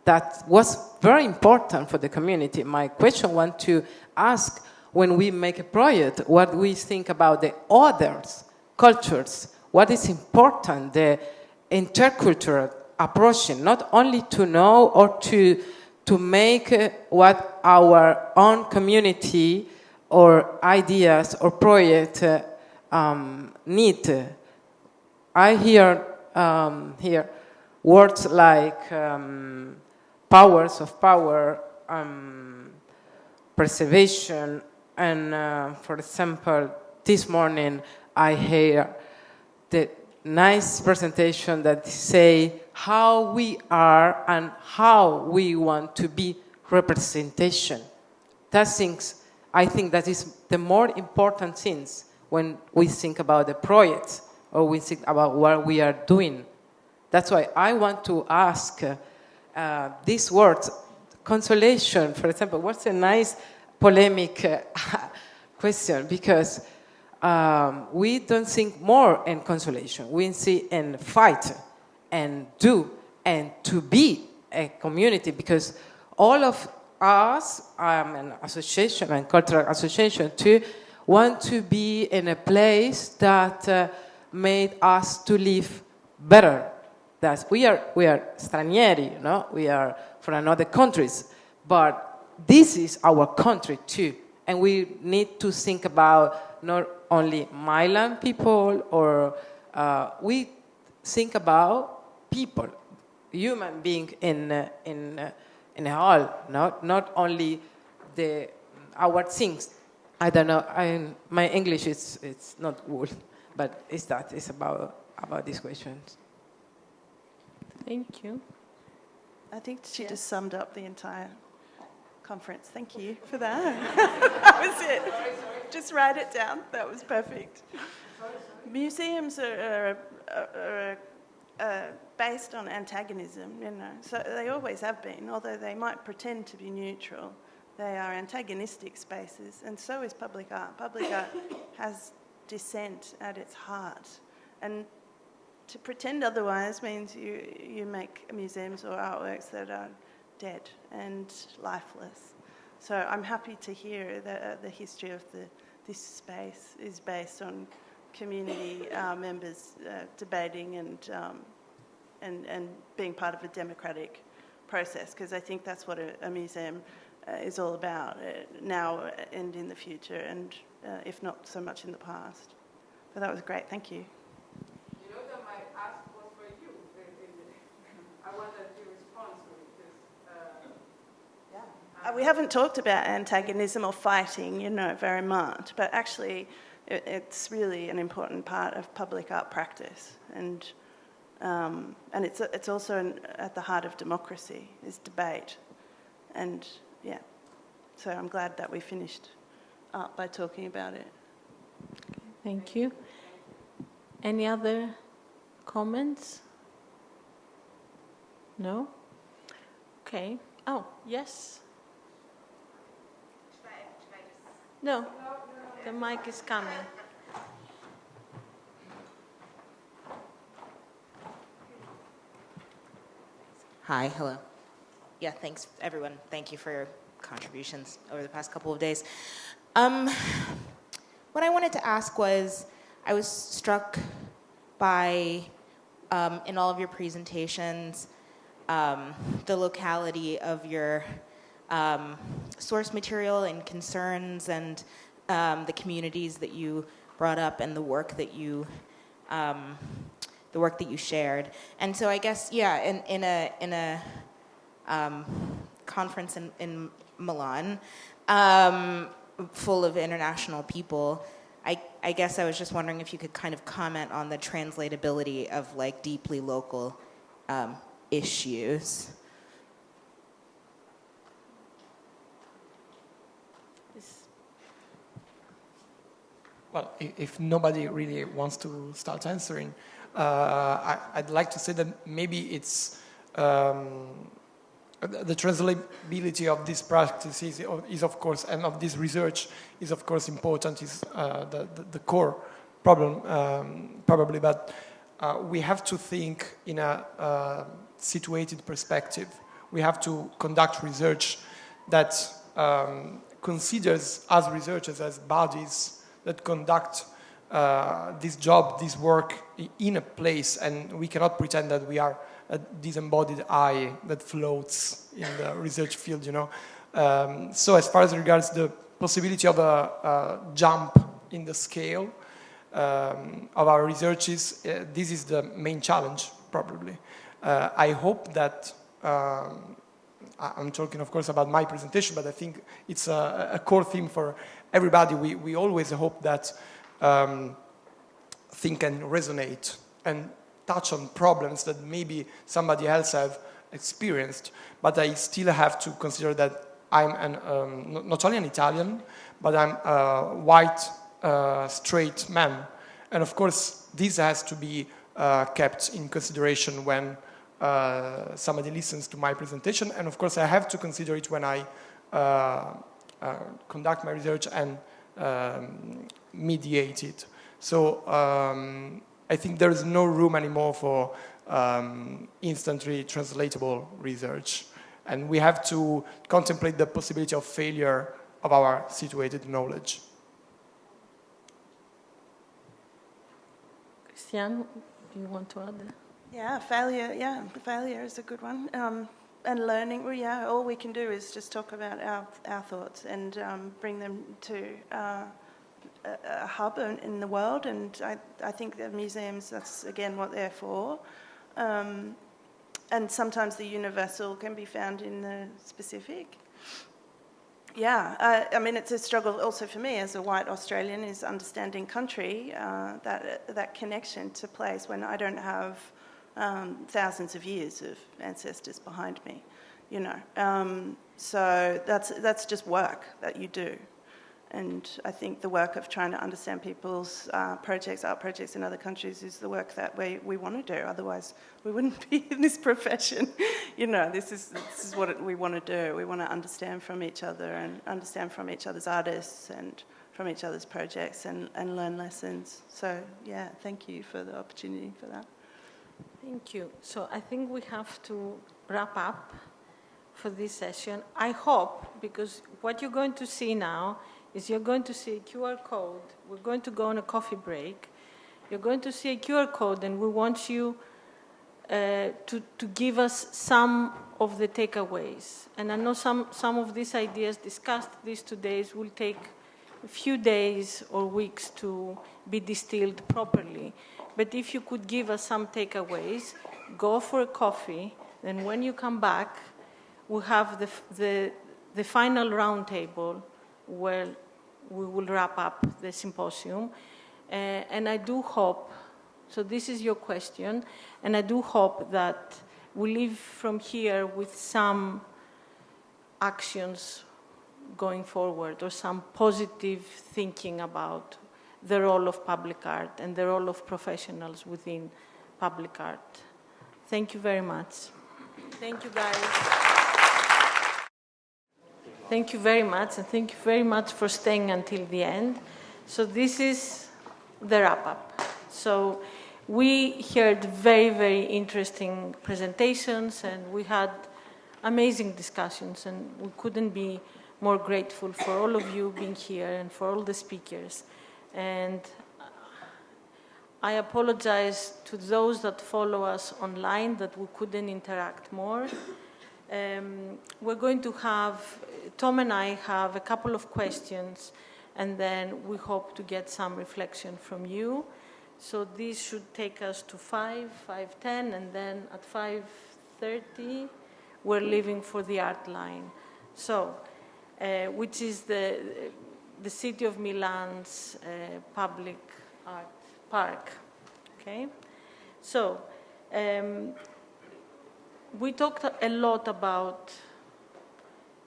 that was very important for the community. My question want to ask, when we make a project, what we think about the others, cultures, what is important, the intercultural approaching, not only to know or to make what our own community or ideas or project need. I hear here words like powers of power, preservation, and for example, this morning I hear the nice presentation that say how we are and how we want to be representation. I think that is the more important things when we think about the project or we think about what we are doing. That's why I want to ask these words, consolation, for example. What's a nice polemic question? Because we don't think more in consolation. We see in fight and do and to be a community, because all of us, an association, and cultural association too, want to be in a place that made us to live better. That we are stranieri, you know? We are from another countries, but this is our country too, and we need to think about not only Milan people, or we think about people, human being in a whole, not only our things. I don't know. My English it's not good, but it's about these questions. Thank you. I think she just summed up the entire conference. Thank you for that. That was it. Just write it down. That was perfect. Museums are based on antagonism, you know. So they always have been, although they might pretend to be neutral. They are antagonistic spaces, and so is public art. Public art has dissent at its heart, and to pretend otherwise means you make museums or artworks that are dead and lifeless. So I'm happy to hear that the history of this space is based on community members debating and being part of a democratic process, because I think that's what a museum is all about now and in the future, and if not so much in the past. But that was great. Thank you. We haven't talked about antagonism or fighting, you know, very much, but actually it's really an important part of public art practice, and it's also at the heart of democracy, is debate, and yeah. So I'm glad that we finished up by talking about it. Thank you. Any other comments? No? Okay. Oh, yes. No, the mic is coming. Hi, hello. Yeah, thanks, everyone. Thank you for your contributions over the past couple of days. What I wanted to ask was, I was struck by, in all of your presentations, the locality of your source material and concerns, and the communities that you brought up, and the work that you shared. And so I guess, yeah, in a conference in Milan, full of international people. I guess I was just wondering if you could kind of comment on the translatability of like deeply local issues. Well, if nobody really wants to start answering, I'd like to say that maybe it's the translatability of these practices is of course, and of this research is of course important, is the core problem probably, but we have to think in a situated perspective. We have to conduct research that considers us researchers as bodies that conduct this job, this work in a place, and we cannot pretend that we are a disembodied eye that floats in the research field, you know. So as far as regards the possibility of a jump in the scale of our researches, this is the main challenge, probably. I hope that, I'm talking of course about my presentation, but I think it's a core theme for everybody. We always hope that things can resonate and touch on problems that maybe somebody else have experienced, but I still have to consider that I'm not only an Italian, but I'm a white, straight man. And of course, this has to be kept in consideration when somebody listens to my presentation. And of course, I have to consider it when I conduct my research and mediate it. So I think there is no room anymore for instantly translatable research. And we have to contemplate the possibility of failure of our situated knowledge. Christiane, do you want to add? Yeah, failure is a good one. And learning, well, yeah, all we can do is just talk about our thoughts and bring them to a hub in the world. And I think that museums, that's again what they're for. And sometimes the universal can be found in the specific. Yeah, I mean, it's a struggle also for me as a white Australian, is understanding country, that connection to place when I don't have thousands of years of ancestors behind me, you know. So that's just work that you do. And I think the work of trying to understand people's art projects in other countries is the work that we want to do. Otherwise, we wouldn't be in this profession. You know, this is what we want to do. We want to understand from each other and understand from each other's artists and from each other's projects and learn lessons. So, yeah, thank you for the opportunity for that. Thank you. So I think we have to wrap up for this session. I hope, because what you're going to see now is you're going to see a QR code. We're going to go on a coffee break. You're going to see a QR code, and we want you to give us some of the takeaways. And I know some of these ideas discussed these 2 days will take a few days or weeks to be distilled properly. But if you could give us some takeaways, go for a coffee, then when you come back, we'll have the final roundtable where we will wrap up the symposium. And I do hope, so this is your question, and I do hope that we leave from here with some actions going forward or some positive thinking about the role of public art and the role of professionals within public art. Thank you very much. Thank you, guys. Thank you very much, and thank you very much for staying until the end. So this is the wrap-up. So we heard very, very interesting presentations, and we had amazing discussions, and we couldn't be more grateful for all of you being here and for all the speakers. And I apologize to those that follow us online that we couldn't interact more. We're going to have, Tom and I have a couple of questions, and then we hope to get some reflection from you. So this should take us to 5:10, and then at 5:30, we're leaving for the art line. So which is the city of Milan's public art park. Okay, so we talked a lot about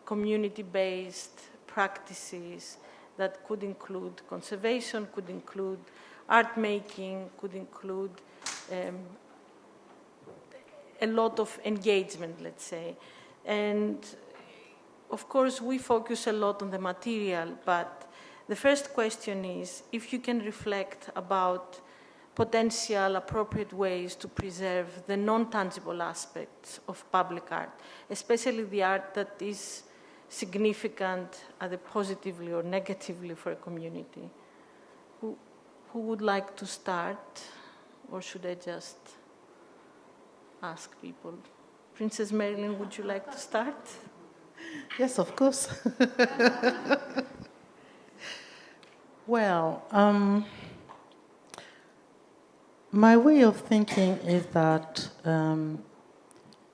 community-based practices that could include conservation, could include art making, could include a lot of engagement, let's say. And of course, we focus a lot on the material, but the first question is if you can reflect about potential appropriate ways to preserve the non-tangible aspects of public art, especially the art that is significant either positively or negatively for a community. Who would like to start, or should I just ask people? Princess Marilyn, would you like to start? Yes, of course. Well, my way of thinking is that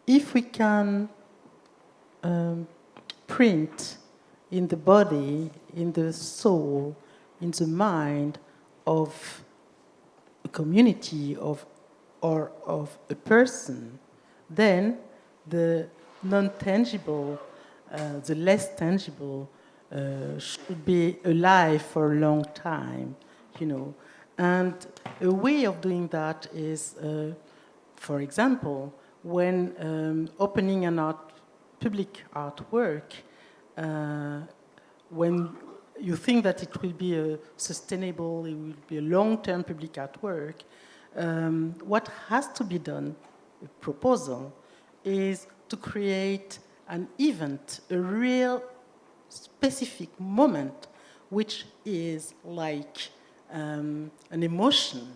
if we can print in the body, in the soul, in the mind of a community or of a person, then the non-tangible, the less tangible, should be alive for a long time, you know. And a way of doing that is, for example, when opening an public artwork, when you think that it will be a sustainable, it will be a long-term public artwork, what has to be done, a proposal, is to create an event, a real specific moment, which is like an emotional,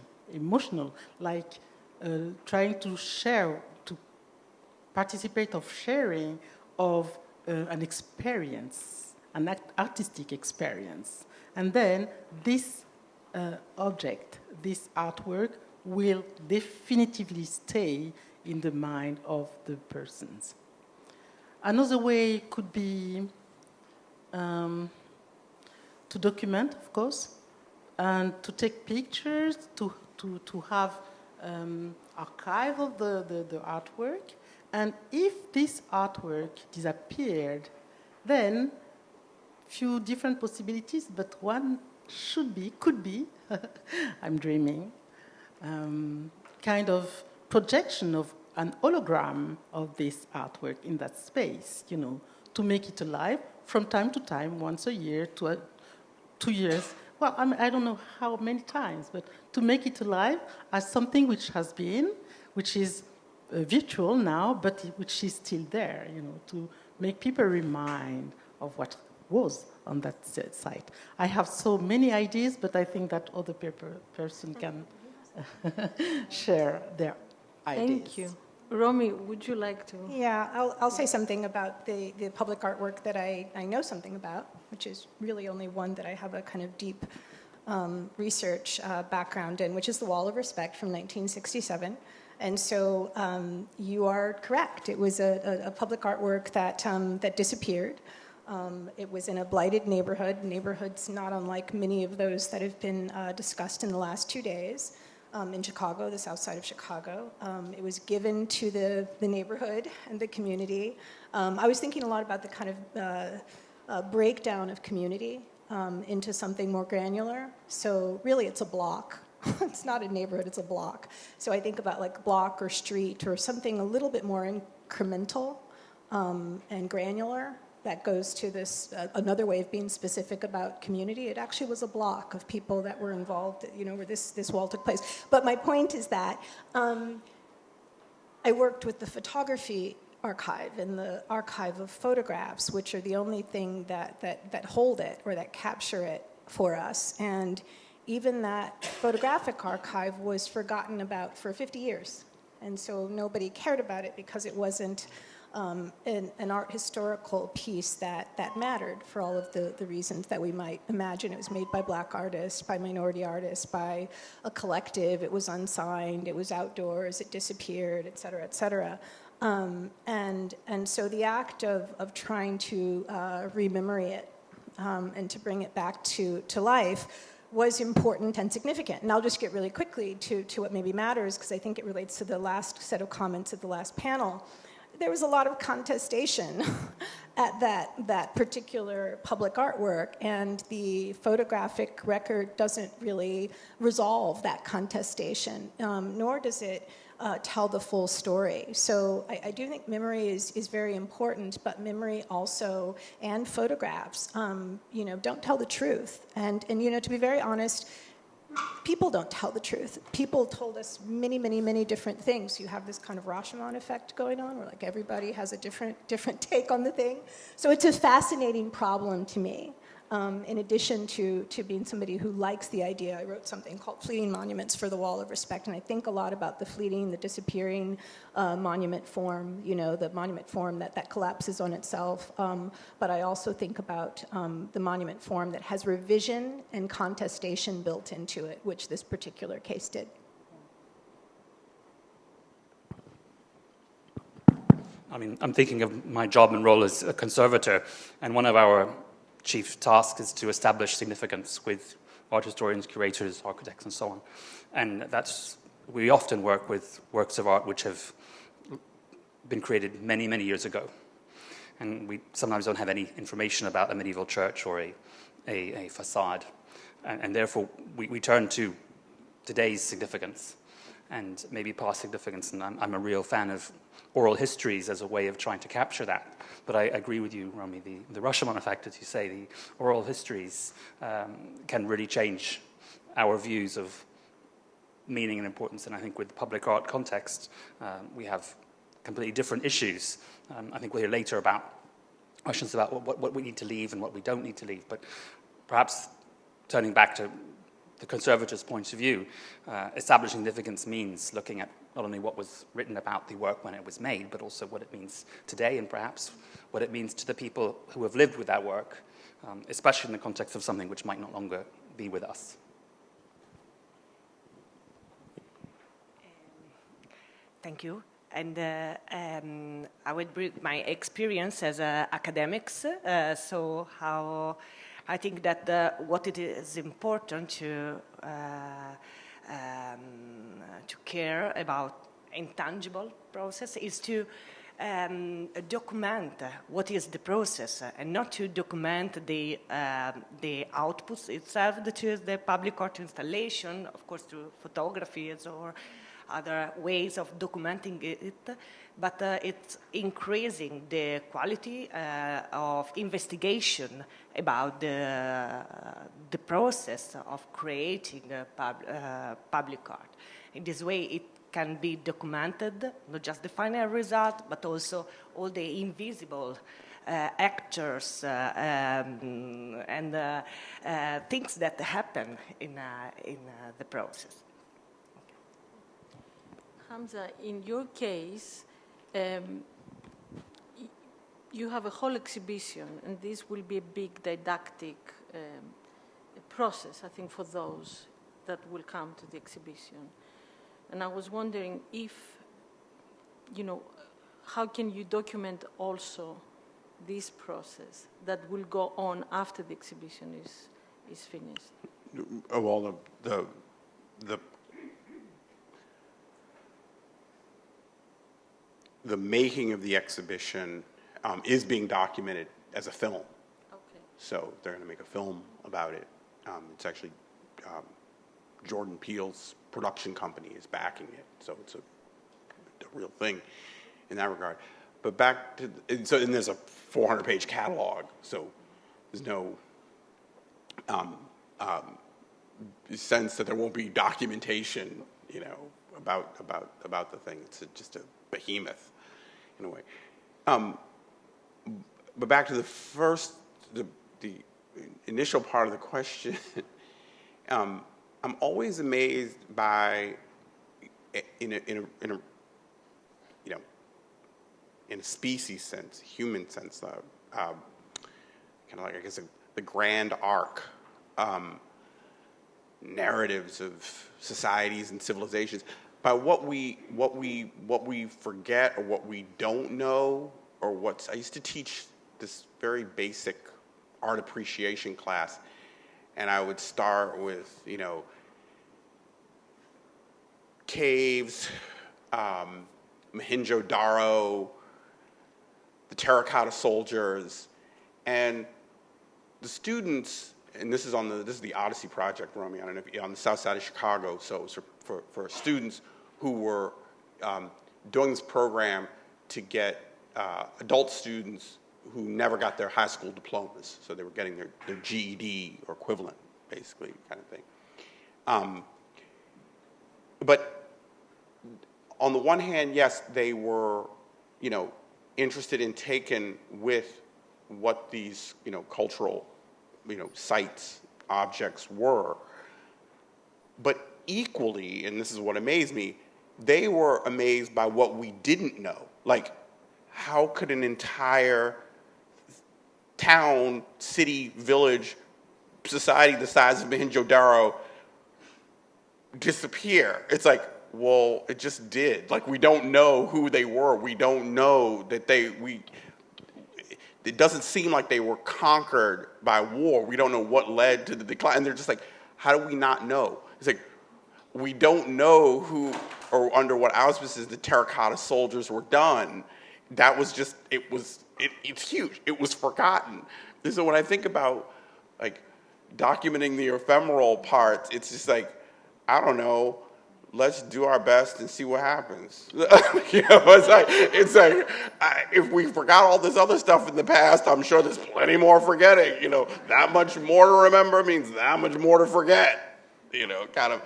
like trying to share, to participate of sharing of an experience, an artistic experience. And then this object, this artwork, will definitively stay in the mind of the persons. Another way could be to document, of course, and to take pictures, to have archive of the artwork. And if this artwork disappeared, then few different possibilities, but one could be, I'm dreaming, kind of projection of an hologram of this artwork in that space, you know, to make it alive from time to time, once a year, 2 years. Well, I don't know how many times, but to make it alive as something which has been, which is virtual now, but which is still there, you know, to make people remind of what was on that site. I have so many ideas, but I think that other person can share their ideas. Thank you. Romy, would you like to? Yeah, I'll say something about the public artwork that I know something about, which is really only one that I have a kind of deep research background in, which is the Wall of Respect from 1967. And so you are correct. It was a public artwork that disappeared. It was in a blighted neighborhoods not unlike many of those that have been discussed in the last 2 days. In Chicago, the south side of Chicago. It was given to the neighborhood and the community. I was thinking a lot about the kind of breakdown of community into something more granular. So really it's a block. It's not a neighborhood, it's a block. So I think about like block or street or something a little bit more incremental and granular. That goes to this, another way of being specific about community. It actually was a block of people that were involved, you know, where this wall took place. But my point is that I worked with the photography archive and the archive of photographs, which are the only thing that hold it or that capture it for us. And even that photographic archive was forgotten about for 50 years. And so nobody cared about it because it wasn't an art historical piece that mattered for all of the reasons that we might imagine. It was made by black artists, by minority artists, by a collective. It was unsigned. It was outdoors. It disappeared, et cetera, et cetera. And so the act of trying to rememory it and to bring it back to life was important and significant. And I'll just get really quickly to what maybe matters, because I think it relates to the last set of comments at the last panel. There was a lot of contestation at that particular public artwork, and the photographic record doesn't really resolve that contestation, nor does it tell the full story. So I do think memory is very important, but memory also, and photographs, don't tell the truth. And to be very honest, people don't tell the truth. People told us many, many, many different things. You have this kind of Rashomon effect going on, where like everybody has a different take on the thing. So it's a fascinating problem to me. In addition to being somebody who likes the idea, I wrote something called Fleeting Monuments for the Wall of Respect, and I think a lot about the fleeting, the disappearing monument form, the monument form that collapses on itself. But I also think about the monument form that has revision and contestation built into it, which this particular case did. I mean, I'm thinking of my job and role as a conservator, and one of our chief task is to establish significance with art historians, curators, architects, and so on. And we often work with works of art which have been created many, many years ago. And we sometimes don't have any information about a medieval church or a facade. And therefore, we turn to today's significance and maybe past significance. And I'm a real fan of oral histories as a way of trying to capture that. But I agree with you, Romy, the Rashomon effect, as you say, the oral histories can really change our views of meaning and importance. And I think with the public art context, we have completely different issues. I think we'll hear later about questions about what we need to leave and what we don't need to leave. But perhaps turning back to the conservators' point of view, establishing significance means looking at not only what was written about the work when it was made, but also what it means today, and perhaps what it means to the people who have lived with that work, especially in the context of something which might no longer be with us. Thank you. And I would bring my experience as academics, so how I think that what it is important to care about intangible process is to document what is the process and not to document the outputs itself, that is the public art installation, of course through photographies or other ways of documenting it, but it's increasing the quality of investigation about the process of creating public art. In this way, it can be documented, not just the final result, but also all the invisible actors and things that happen in the process. Hamza, in your case, you have a whole exhibition, and this will be a big didactic process, I think, for those that will come to the exhibition. And I was wondering if, how can you document also this process that will go on after the exhibition is finished? Well, the making of the exhibition is being documented as a film. Okay. So they're going to make a film about it. It's actually Jordan Peele's production company is backing it, so it's a real thing in that regard. But back to and there's a 400-page catalog, so there's no sense that there won't be documentation, about the thing. It's just a behemoth in a way. But back to the initial part of the question. I'm always amazed by, in a species sense, human sense, kind of like, I guess, the grand arc narratives of societies and civilizations. by what we forget or what we don't know, or I used to teach this very basic art appreciation class, and I would start with, caves, Mohenjo-Daro, the terracotta soldiers, and the students, and this is the Odyssey Project, Romy, I don't know if on the south side of Chicago, so it was for students who were doing this program to get adult students who never got their high school diplomas, so they were getting their GED or equivalent, basically, kind of thing. But on the one hand, yes, they were, interested and taken with what these, cultural, sites, objects were. But equally, and this is what amazed me, they were amazed by what we didn't know. Like, how could an entire town, city, village, society the size of Mohenjo-Daro disappear? It's like, well, it just did. Like, we don't know who they were. We don't know that it doesn't seem like they were conquered by war. We don't know what led to the decline. And they're just like, how do we not know? It's like, we don't know who or under what auspices the terracotta soldiers were done. That was just, it's huge. It was forgotten. And so when I think about, like, documenting the ephemeral parts, it's just like, I don't know, let's do our best and see what happens. It's like if we forgot all this other stuff in the past, I'm sure there's plenty more forgetting. That much more to remember means that much more to forget. Kind of.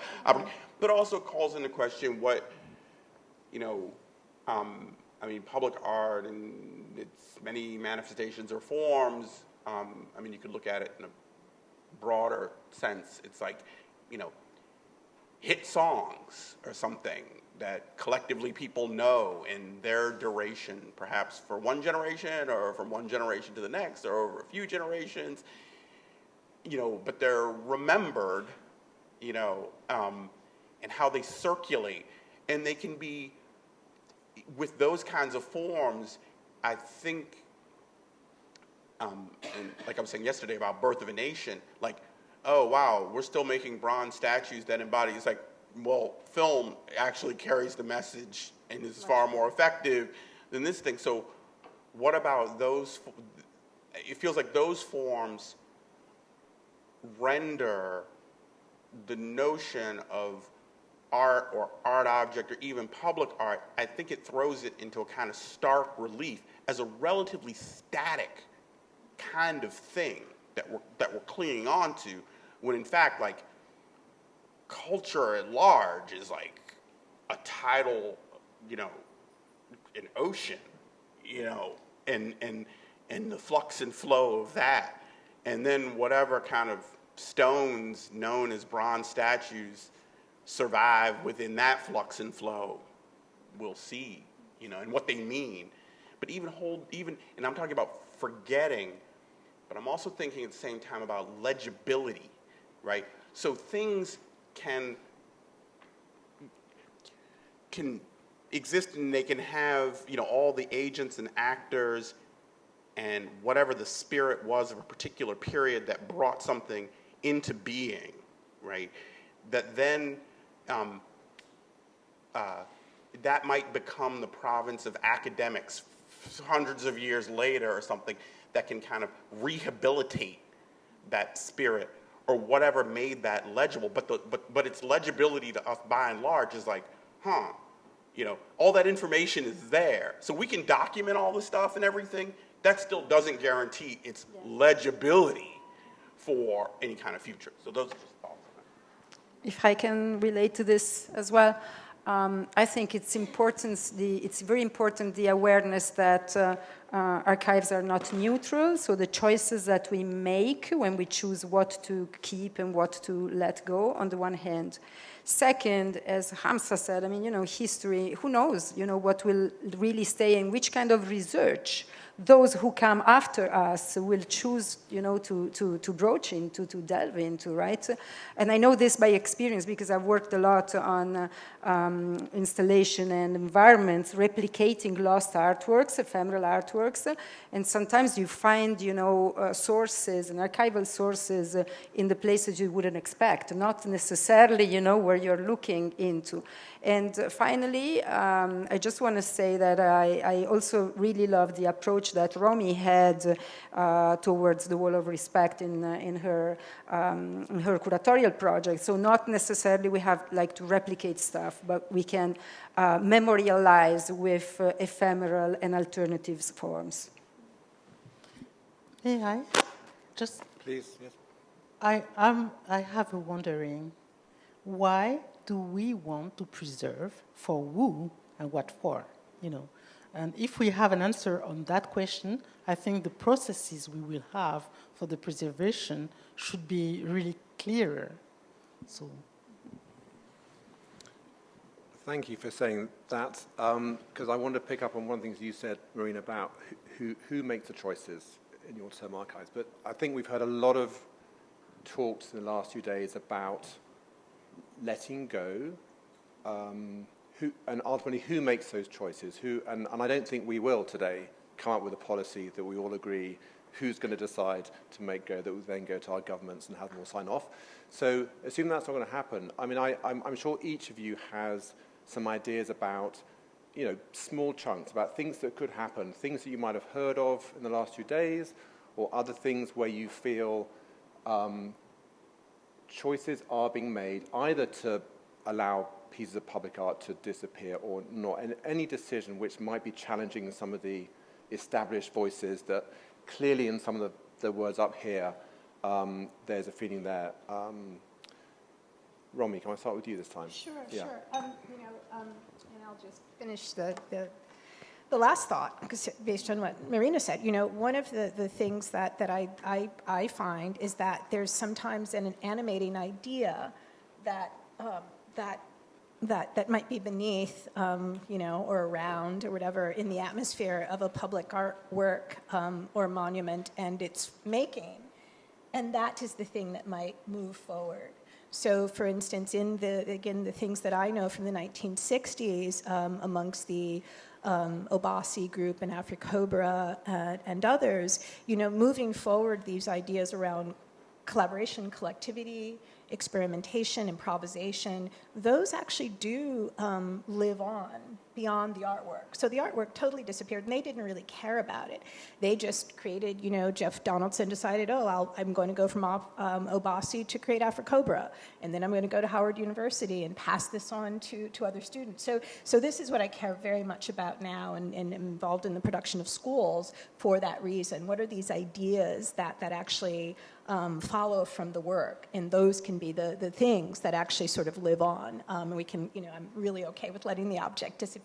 But also calls into question what, public art and its many manifestations or forms. You could look at it in a broader sense. It's like, hit songs or something that collectively people know in their duration, perhaps for one generation or from one generation to the next or over a few generations, but they're remembered, and how they circulate. And they can be, with those kinds of forms, I think, and like I was saying yesterday about Birth of a Nation, like, oh, wow, we're still making bronze statues that embody, it's like, well, film actually carries the message and is far more effective than this thing. So what about those? It feels like those forms render the notion of art or art object or even public art, I think it throws it into a kind of stark relief as a relatively static kind of thing that we're clinging on to, when in fact, like, culture at large is like a tidal, an ocean, and the flux and flow of that. And then whatever kind of stones known as bronze statues survive within that flux and flow, we'll see, and what they mean. But and I'm talking about forgetting, but I'm also thinking at the same time about legibility, right? So things can exist and they can have, all the agents and actors and whatever the spirit was of a particular period that brought something into being, right? That then that might become the province of academics hundreds of years later or something that can kind of rehabilitate that spirit or whatever made that legible. But its legibility to us by and large is like, all that information is there. So we can document all the stuff and everything. That still doesn't guarantee its legibility for any kind of future. So those are just thoughts. If I can relate to this as well, I think it's very important the awareness that archives are not neutral, so the choices that we make when we choose what to keep and what to let go, on the one hand. Second, as Hamza said, I mean, history, who knows, what will really stay and which kind of research those who come after us will choose, to broach into, to delve into, right? And I know this by experience because I've worked a lot on installation and environments, replicating lost artworks, ephemeral artworks, and sometimes you find, sources and archival sources in the places you wouldn't expect, not necessarily, where you're looking into. And finally, I just want to say that I also really love the approach that Romy had towards the Wall of Respect in her curatorial project. So not necessarily we have to replicate stuff, but we can memorialize with ephemeral and alternative forms. May I? Just please. Yes. I have a wondering, why do we want to preserve, for who and what for? And if we have an answer on that question, I think the processes we will have for the preservation should be really clearer. So, thank you for saying that, because I wanted to pick up on one of the things you said, Marina, about who makes the choices in your term archives. But I think we've heard a lot of talks in the last few days about letting go, and ultimately who makes those choices, and I don't think we will today come up with a policy that we all agree who's going to decide to make go, that will then go to our governments and have them all sign off. So assuming that's not going to happen, I mean, I'm sure each of you has some ideas about, small chunks, about things that could happen, things that you might have heard of in the last few days, or other things where you feel choices are being made either to allow pieces of public art to disappear or not, and any decision which might be challenging some of the established voices that clearly in some of the words up here, there's a feeling there. Romy, can I start with you this time? Sure. And I'll just finish the last thought, because based on what Marina said, one of the things that I find is that there's sometimes an animating idea that might be beneath, or around or whatever in the atmosphere of a public art work or monument and its making, and that is the thing that might move forward. So, for instance, in the things that I know from the 1960s, amongst the Obasi group and Africobra and others, moving forward these ideas around collaboration, collectivity, experimentation, improvisation, those actually do live on beyond the artwork. So the artwork totally disappeared, and they didn't really care about it. They just created, Jeff Donaldson decided, I'm going to go from Obasi to create Africobra, and then I'm going to go to Howard University and pass this on to other students. So this is what I care very much about now, and am involved in the production of schools for that reason. What are these ideas that actually follow from the work, and those can be the things that actually sort of live on. And we can, I'm really okay with letting the object disappear.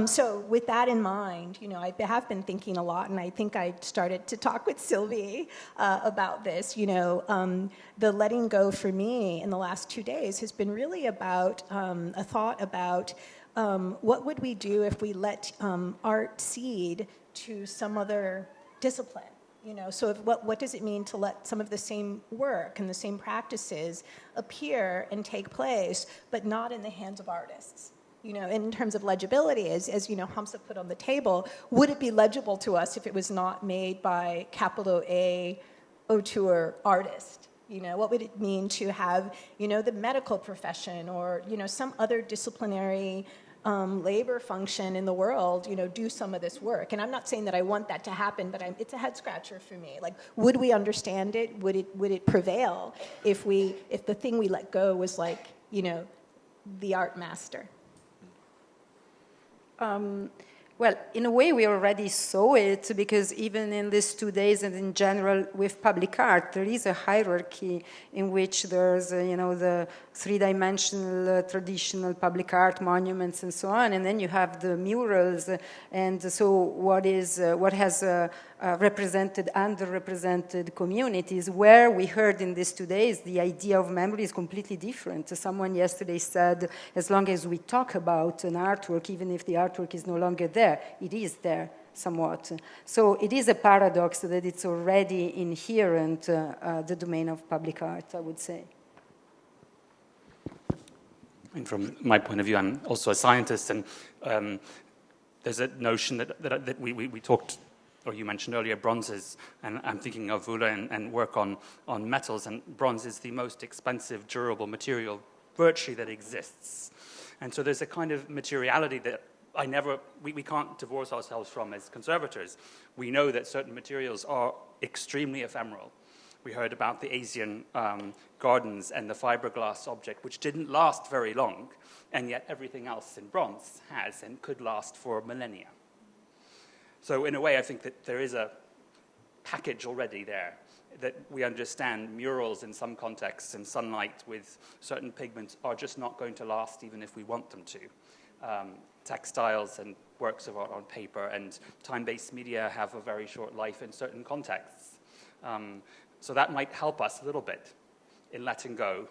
So with that in mind, I have been thinking a lot, and I think I started to talk with Sylvie about this. The letting go for me in the last 2 days has been really about a thought about what would we do if we let art seed to some other discipline. So what does it mean to let some of the same work and the same practices appear and take place, but not in the hands of artists? In terms of legibility, as Hamza put on the table, would it be legible to us if it was not made by capital A auteur artist? What would it mean to have, the medical profession or, some other disciplinary labor function in the world, do some of this work? And I'm not saying that I want that to happen, but it's a head scratcher for me. Like, would we understand it? Would it prevail if the thing we let go was like, the art master? Well, in a way, we already saw it, because even in these 2 days and in general with public art, there is a hierarchy in which there's, the three-dimensional traditional public art monuments and so on, and then you have the murals, and so what has represented underrepresented communities, where we heard in these 2 days the idea of memory is completely different. Someone yesterday said, as long as we talk about an artwork, even if the artwork is no longer there, it is there somewhat. So it is a paradox that it's already inherent, the domain of public art, I would say. And from my point of view, I'm also a scientist, and there's a notion that we talked, or you mentioned earlier, bronzes, and I'm thinking of Vula and work on metals, and bronze is the most expensive, durable material virtually that exists. And so there's a kind of materiality that we can't divorce ourselves from as conservators. We know that certain materials are extremely ephemeral. We heard about the Asian gardens and the fiberglass object, which didn't last very long, and yet everything else in bronze has and could last for millennia. So in a way, I think that there is a package already there, that we understand murals in some contexts and sunlight with certain pigments are just not going to last even if we want them to. Textiles and works of art on paper and time-based media have a very short life in certain contexts. So that might help us a little bit in letting go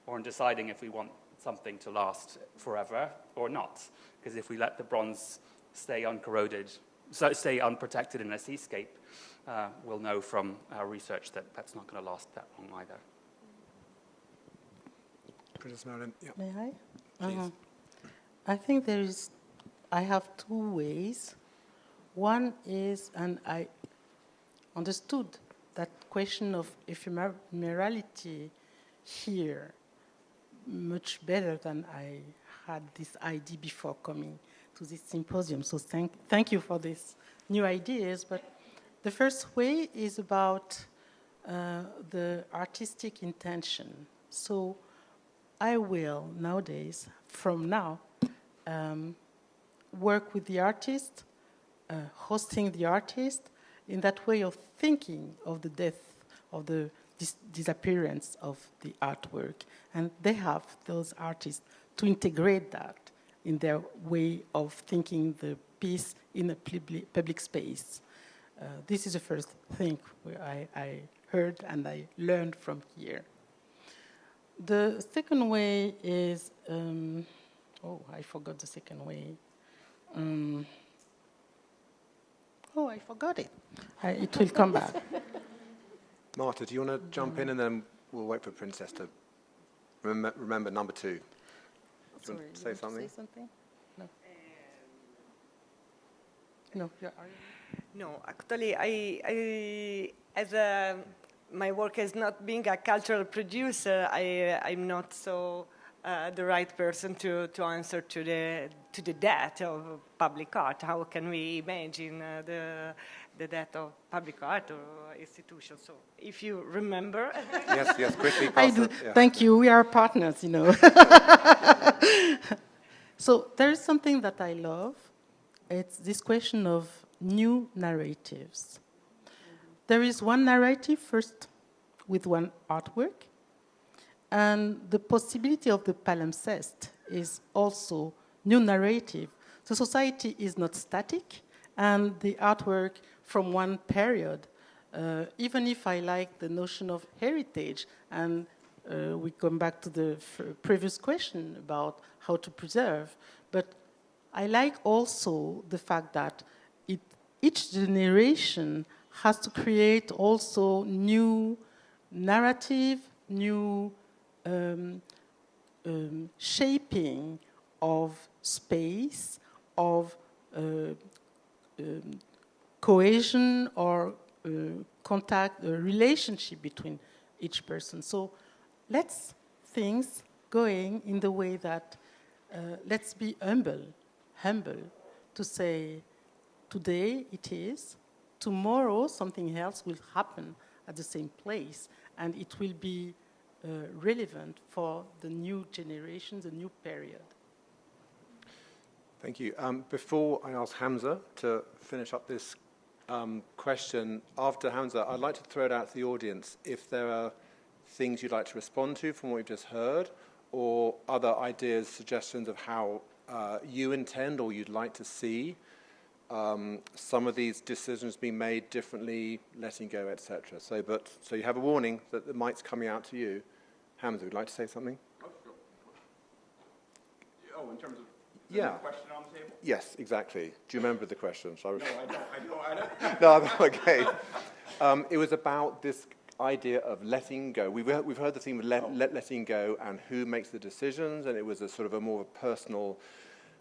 or in deciding if we want something to last forever or not. Because if we let the bronze stay uncorroded, stay unprotected in a seascape, we'll know from our research that that's not going to last that long either. Princess Marilyn, yeah. May I? Please. I think I have two ways. One is, and I understood that question of ephemerality here much better than I had this idea before coming to this symposium. So thank you for these new ideas. But the first way is about the artistic intention. So I will nowadays, from now, work with the artist, hosting the artist, in that way of thinking of the death, of the disappearance of the artwork. And they have, those artists, to integrate that in their way of thinking the piece in a public space. This is the first thing I heard and I learned from here. The second way is, I forgot the second way. I forgot it. It will come back. Marta, do you want to jump in, and then we'll wait for Princess to remember number two? Sorry, you want to say something? Say something? No. No. Yeah. No, actually, I as my work as not being a cultural producer, I'm not so the right person to answer to the death of public art. How can we imagine the death of public art or institution? So, if you remember, yes, quickly. I do. Yeah. Thank you. We are partners, So there is something that I love. It's this question of new narratives. There is one narrative first with one artwork, and the possibility of the palimpsest is also new narrative. The society is not static, and the artwork from one period, even if I like the notion of heritage, and we come back to the previous question about how to preserve, but I like also the fact that each generation has to create also new narrative, new shaping of space, of cohesion or contact, relationship between each person. So let's things going in the way that let's be humble to say today it is, tomorrow something else will happen at the same place, and it will be relevant for the new generation, the new period. Thank you. Before I ask Hamza to finish up this question, after Hamza, I'd like to throw it out to the audience if there are things you'd like to respond to from what we've just heard, or other ideas, suggestions of how you intend or you'd like to see some of these decisions being made differently, letting go, etc. So you have a warning that the mic's coming out to you. Hamza, would you like to say something? Oh, in terms of yeah. Question on the table? Yes, exactly. Do you remember the question? No, I don't. No, okay. It was about this idea of letting go. We've heard the theme of letting go and who makes the decisions, and it was a sort of a more personal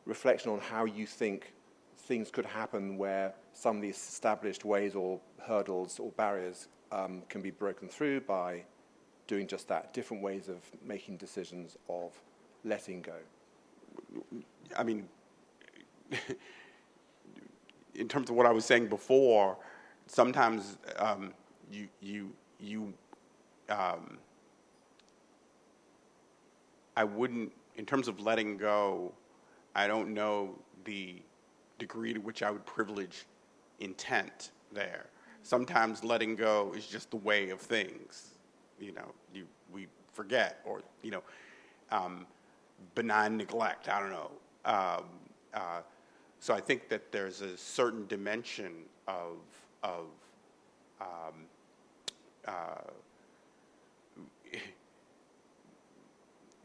reflection on how you think things could happen where some of these established ways or hurdles or barriers can be broken through by doing just that, different ways of making decisions of letting go. I mean, in terms of what I was saying before, sometimes I wouldn't, in terms of letting go, I don't know the degree to which I would privilege intent there. Sometimes letting go is just the way of things. You know, we forget, or, you know, benign neglect, I don't know. So I think that there's a certain dimension of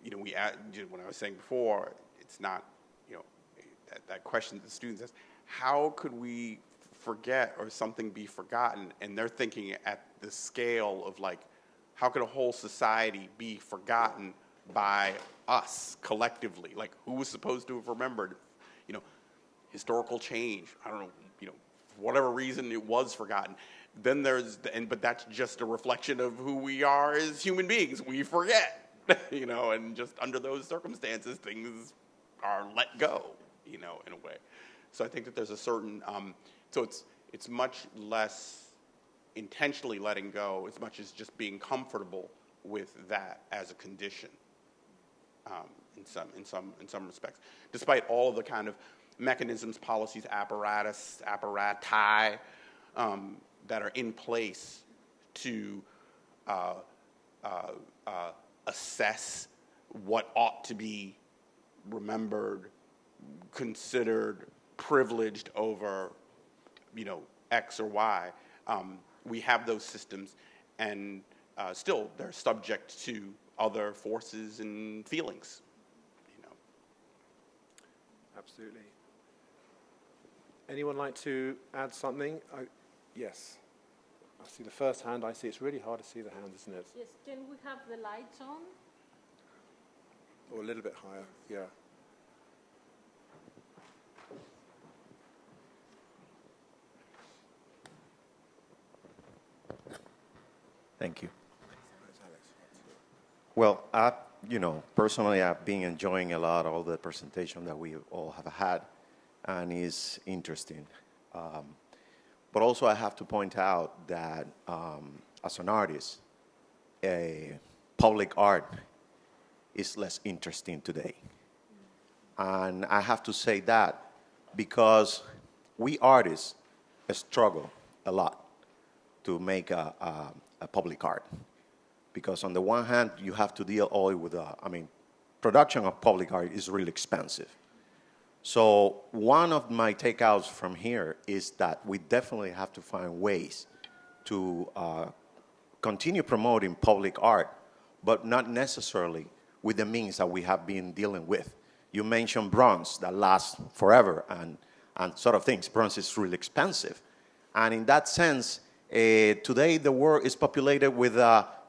you know, when I was saying before, it's not, you know, that question that the students ask, how could we forget or something be forgotten? And they're thinking at the scale of, like, how could a whole society be forgotten by us collectively? Like, who was supposed to have remembered? You know, historical change, I don't know, you know, for whatever reason it was forgotten. Then but that's just a reflection of who we are as human beings. We forget, you know, and just under those circumstances, things are let go, you know, in a way. So I think that there's a certain, so it's much less intentionally letting go as much as just being comfortable with that as a condition. In some respects, despite all of the kind of mechanisms, policies, apparati that are in place to assess what ought to be remembered, considered, privileged over, you know, X or Y. We have those systems, and still they're subject to other forces and feelings, you know. Absolutely. Anyone like to add something? Yes. I see the first hand. I see it's really hard to see the hand, isn't it? Yes. Can we have the lights on? Or a little bit higher, yeah. Thank you. Well, you know, personally, I've been enjoying a lot all the presentation that we all have had, and it's interesting. But also, I have to point out that as an artist, public art is less interesting today. And I have to say that because we artists struggle a lot to make a public art. Because on the one hand, you have to deal all with, production of public art is really expensive. So one of my takeouts from here is that we definitely have to find ways to continue promoting public art, but not necessarily with the means that we have been dealing with. You mentioned bronze that lasts forever and sort of things. Bronze is really expensive. And in that sense, today the world is populated with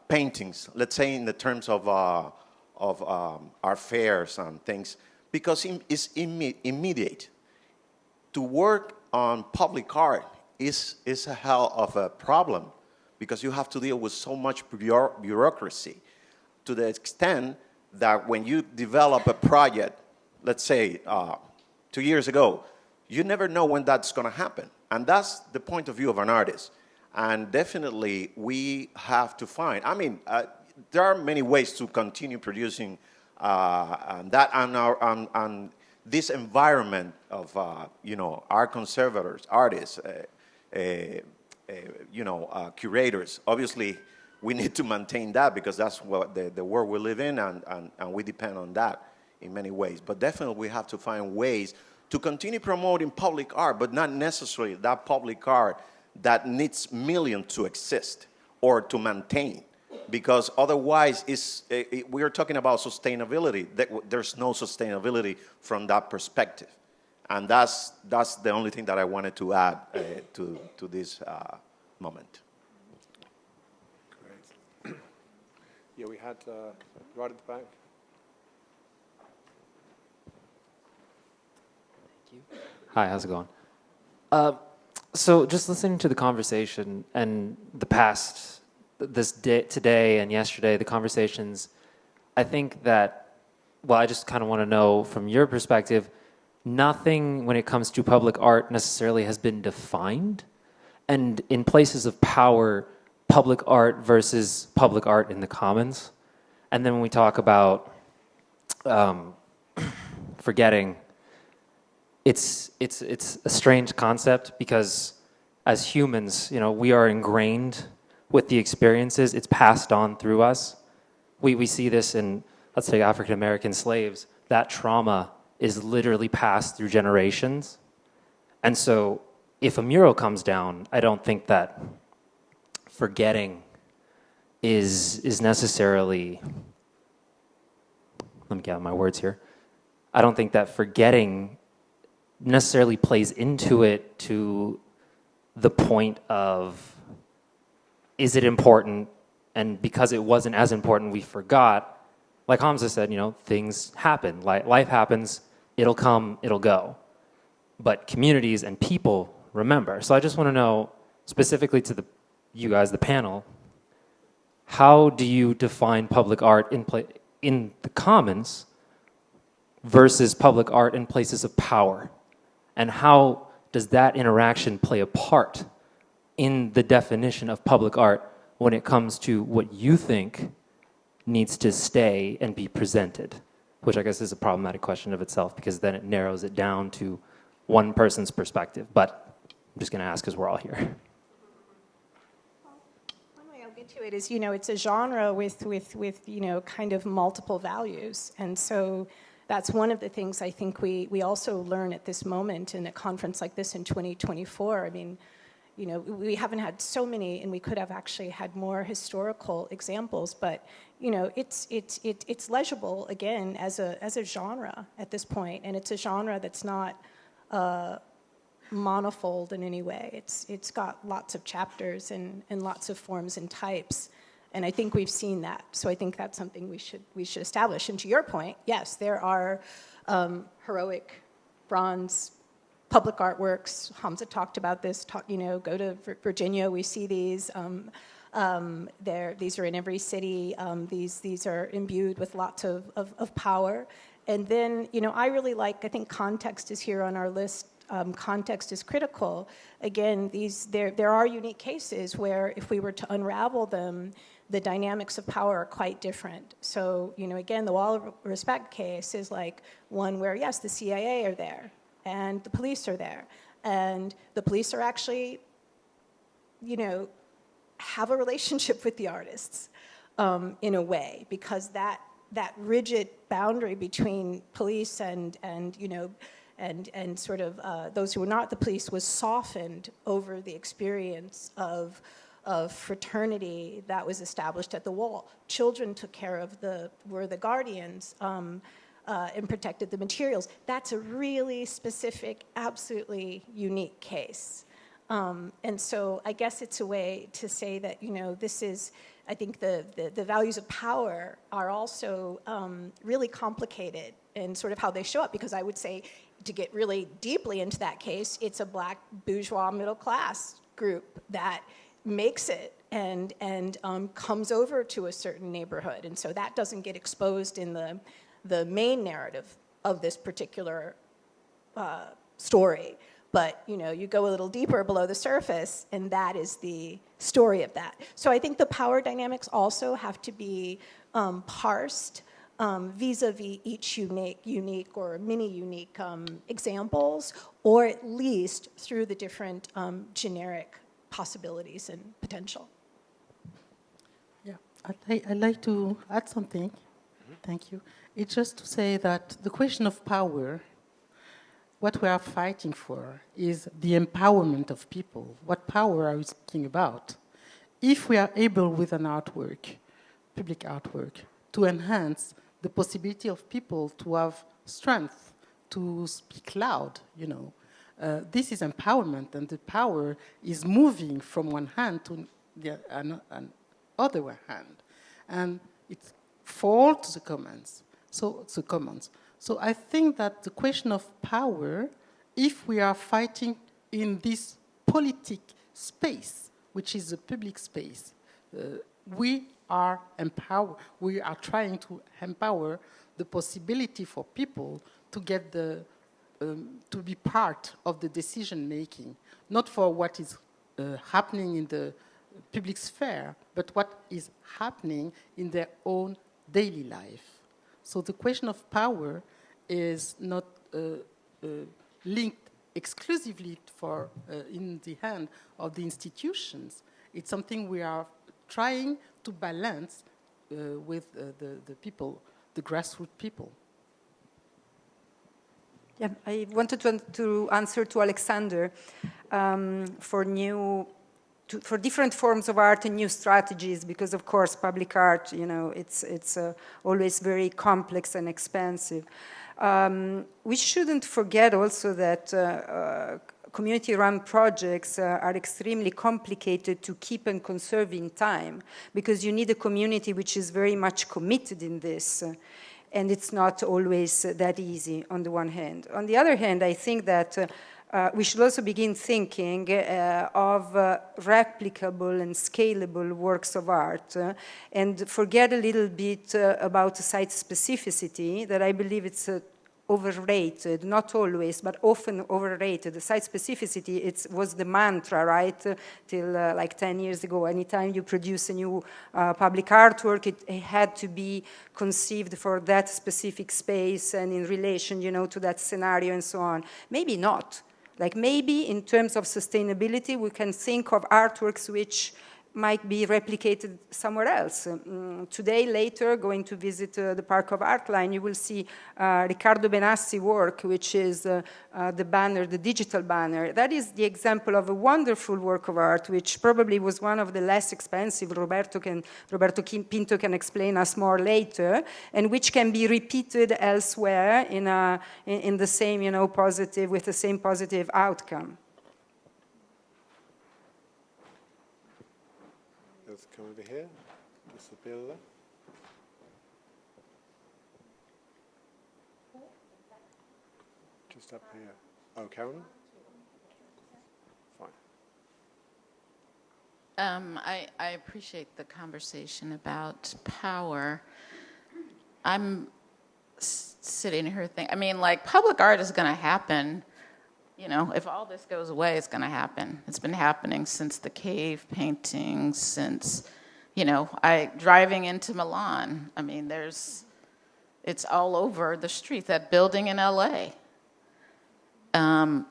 paintings, let's say in the terms of art fairs and things, because it's immediate. To work on public art is a hell of a problem because you have to deal with so much bureaucracy to the extent that when you develop a project, let's say 2 years ago, you never know when that's going to happen. And that's the point of view of an artist. And definitely we have to find, there are many ways to continue producing that and this environment of, art conservators, artists, curators, obviously we need to maintain that because that's what the world we live in, and we depend on that in many ways. But definitely we have to find ways to continue promoting public art, but not necessarily that public art that needs millions to exist or to maintain. Because otherwise, we are talking about sustainability. There's no sustainability from that perspective. And that's the only thing that I wanted to add to this moment. Great. Yeah, we had right at the back. Hi, how's it going? So just listening to the conversation and the past, this day, today and yesterday, the conversations, I think that, well, I just kind of want to know from your perspective, nothing when it comes to public art necessarily has been defined. And in places of power, public art versus public art in the commons. And then when we talk about forgetting, it's a strange concept because as humans, we are ingrained with the experiences. It's passed on through us. We see this in, let's say, African American slaves. That trauma is literally passed through generations. And so if a mural comes down, I don't think that forgetting is necessarily, let me get out my words here. I don't think that forgetting necessarily plays into it to the point of, is it important? And because it wasn't as important, we forgot. Like Hamza said, things happen. Life happens. It'll come, it'll go. But communities and people remember. So I just want to know, specifically to you guys, the panel, how do you define public art in the commons versus public art in places of power? And how does that interaction play a part in the definition of public art when it comes to what you think needs to stay and be presented? Which I guess is a problematic question of itself because then it narrows it down to one person's perspective. But I'm just going to ask because we're all here. One way I'll get to it is, it's a genre with kind of multiple values. And so that's one of the things I think we also learn at this moment in a conference like this in 2024. I mean, we haven't had so many, and we could have actually had more historical examples, but it's legible again as a genre at this point, and it's a genre that's not monofold in any way. It's got lots of chapters and lots of forms and types. And I think we've seen that. So I think that's something we should establish. And to your point, yes, there are heroic bronze public artworks. Hamza talked about this. Go to Virginia, we see these. These are in every city. These are imbued with lots of power. And then, I really I think context is here on our list. Context is critical. Again, there are unique cases where if we were to unravel them, the dynamics of power are quite different. So, again, the Wall of Respect case is like one where, yes, the CIA are there and the police are there. And the police are actually, have a relationship with the artists in a way, because that rigid boundary between police and sort of those who were not the police was softened over the experience of fraternity that was established at the wall. Children took care of were the guardians and protected the materials. That's a really specific, absolutely unique case. And so I guess it's a way to say that, this is, I think the values of power are also really complicated in sort of how they show up, because I would say, to get really deeply into that case, it's a black bourgeois middle class group that makes it and comes over to a certain neighborhood. And so that doesn't get exposed in the main narrative of this particular story. But, you go a little deeper below the surface, and that is the story of that. So I think the power dynamics also have to be parsed vis-a-vis each unique or mini-unique examples, or at least through the different generic possibilities and potential. Yeah, I'd like to add something. Thank you. It's just to say that the question of power, what we are fighting for is the empowerment of people. What power are we speaking about? If we are able with an artwork, public artwork, to enhance the possibility of people to have strength, to speak loud, this is empowerment, and the power is moving from one hand to the other hand. And it's fall to the commons. So I think that the question of power, if we are fighting in this politic space, which is a public space, we are trying to empower the possibility for people to get to be part of the decision making, not for what is happening in the public sphere, but what is happening in their own daily life. So the question of power is not linked exclusively in the hand of the institutions. It's something we are trying to balance with the people, the grassroots people. Yeah, I wanted to answer to Alexander for different forms of art and new strategies, because of course public art, it's always very complex and expensive. We shouldn't forget also that community-run projects are extremely complicated to keep and conserve in time, because you need a community which is very much committed in this. And it's not always that easy on the one hand. On the other hand, I think that we should also begin thinking of replicable and scalable works of art and forget a little bit about site specificity, that I believe it's overrated, not always, but often overrated. The site specificity was the mantra, right, till like 10 years ago. Anytime you produce a new public artwork, it had to be conceived for that specific space and in relation, to that scenario and so on. Maybe not. Like maybe in terms of sustainability, we can think of artworks which might be replicated somewhere else. Today, later, going to visit the Park of Artline, you will see Riccardo Benassi work, which is the banner, the digital banner. That is the example of a wonderful work of art, which probably was one of the less expensive. Roberto Pinto can explain us more later, and which can be repeated elsewhere in the same, positive, with the same positive outcome. Let's come over here. Isabella. Just up here. Oh, Karen? Fine. I appreciate the conversation about power. I'm sitting here thinking, public art is going to happen. If all this goes away, it's going to happen. It's been happening since the cave paintings, since, driving into Milan. It's all over the street, that building in LA. I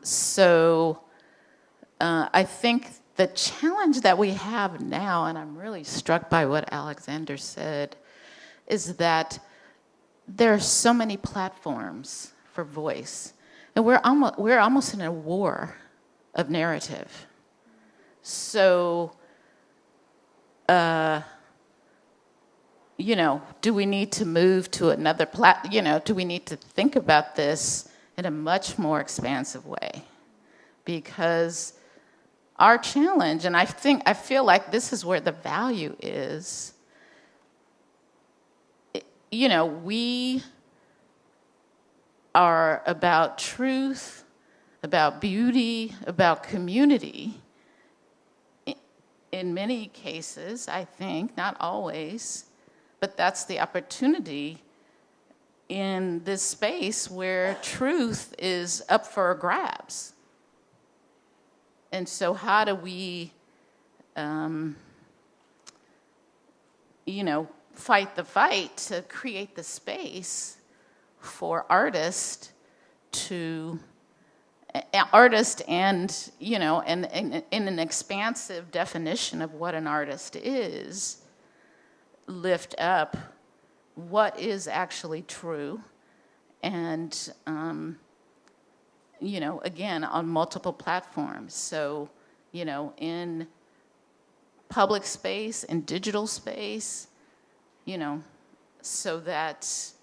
think the challenge that we have now, and I'm really struck by what Alexander said, is that there are so many platforms for voice. And we're almost in a war of narrative. So, do we need to move to another do we need to think about this in a much more expansive way? Because our challenge, and I feel like this is where the value is, we are about truth, about beauty, about community. In many cases, I think, not always, but that's the opportunity in this space where truth is up for grabs. And so how do we, fight the fight to create the space for artists and, you know, and in an expansive definition of what an artist is, lift up what is actually true and, you know, again, on multiple platforms. So, you know, in public space, in digital space, you know, so that,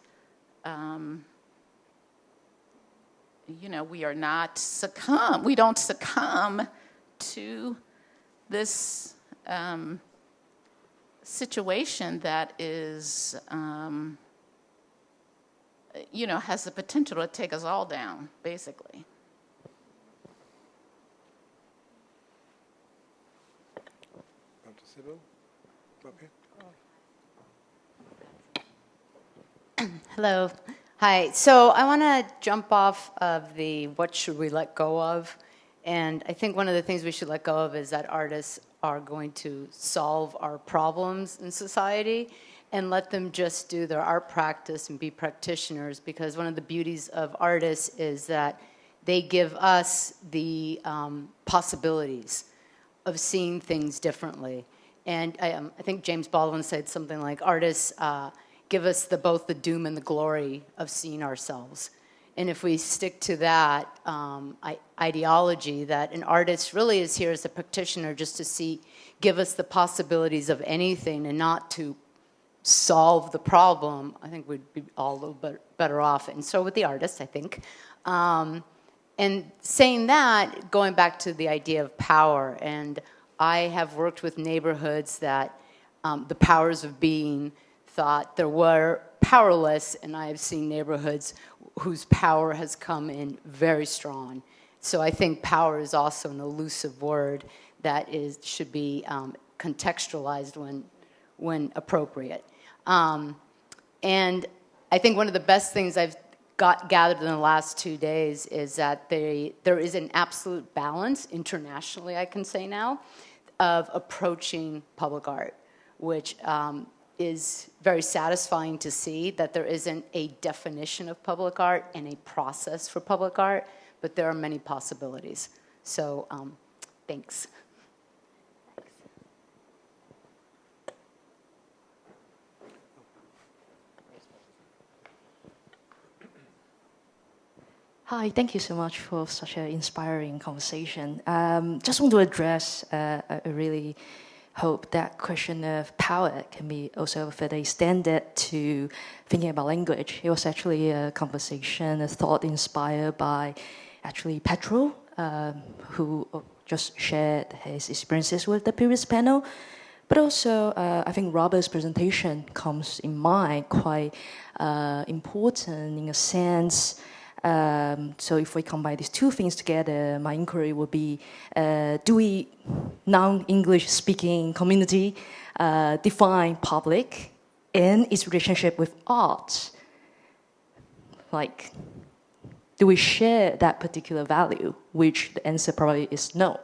you know, we don't succumb to this situation that is, you know, has the potential to take us all down, basically. Hello. Hi. So I want to jump off of the what should we let go of. And I think one of the things we should let go of is that artists are going to solve our problems in society, and let them just do their art practice and be practitioners, because one of the beauties of artists is that they give us the possibilities of seeing things differently. And I think James Baldwin said something like, artists give us both the doom and the glory of seeing ourselves. And if we stick to that ideology, that an artist really is here as a practitioner just to give us the possibilities of anything and not to solve the problem, I think we'd be all a little bit better off. And so with the artist, I think. And saying that, going back to the idea of power, and I have worked with neighborhoods that the powers of being thought there were powerless, and I have seen neighborhoods whose power has come in very strong. So I think power is also an elusive word that should be contextualized when appropriate. And I think one of the best things I've gathered in the last 2 days is that there is an absolute balance internationally, I can say now, of approaching public art, which is very satisfying to see, that there isn't a definition of public art and a process for public art, but there are many possibilities. So thanks. Hi, thank you so much for such an inspiring conversation. Just want to address, I really hope that question of power can be also further extended to thinking about language. It was actually a conversation, a thought inspired by actually Pedro, who just shared his experiences with the previous panel. But also, I think Robert's presentation comes in mind quite important in a sense. So if we combine these two things together, my inquiry would be, do we, non-English speaking community, define public and its relationship with art? Like, do we share that particular value? Which the answer probably is no.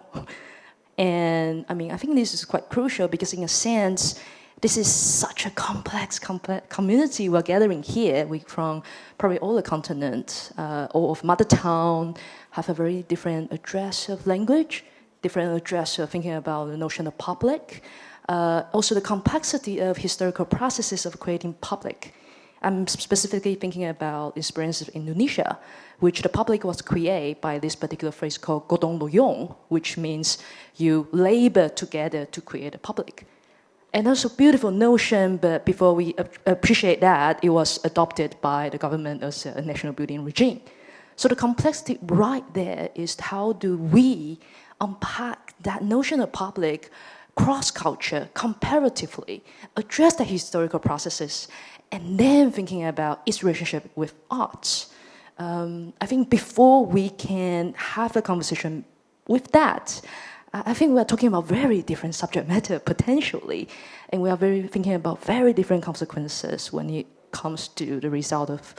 And I mean, I think this is quite crucial because in a sense, this is such a complex community we're gathering here. We from probably all the continent, all of mother tongue, have a very different address of language, different address of thinking about the notion of public. Also the complexity of historical processes of creating public. I'm specifically thinking about experiences of Indonesia, which the public was created by this particular phrase called gotong royong, which means you labor together to create a public. And also beautiful notion, but before we appreciate that, it was adopted by the government as a national building regime. So the complexity right there is how do we unpack that notion of public, cross-culture, comparatively, address the historical processes, and then thinking about its relationship with arts. I think before we can have a conversation with that, I think we are talking about very different subject matter potentially, and we are thinking about very different consequences when it comes to the result of,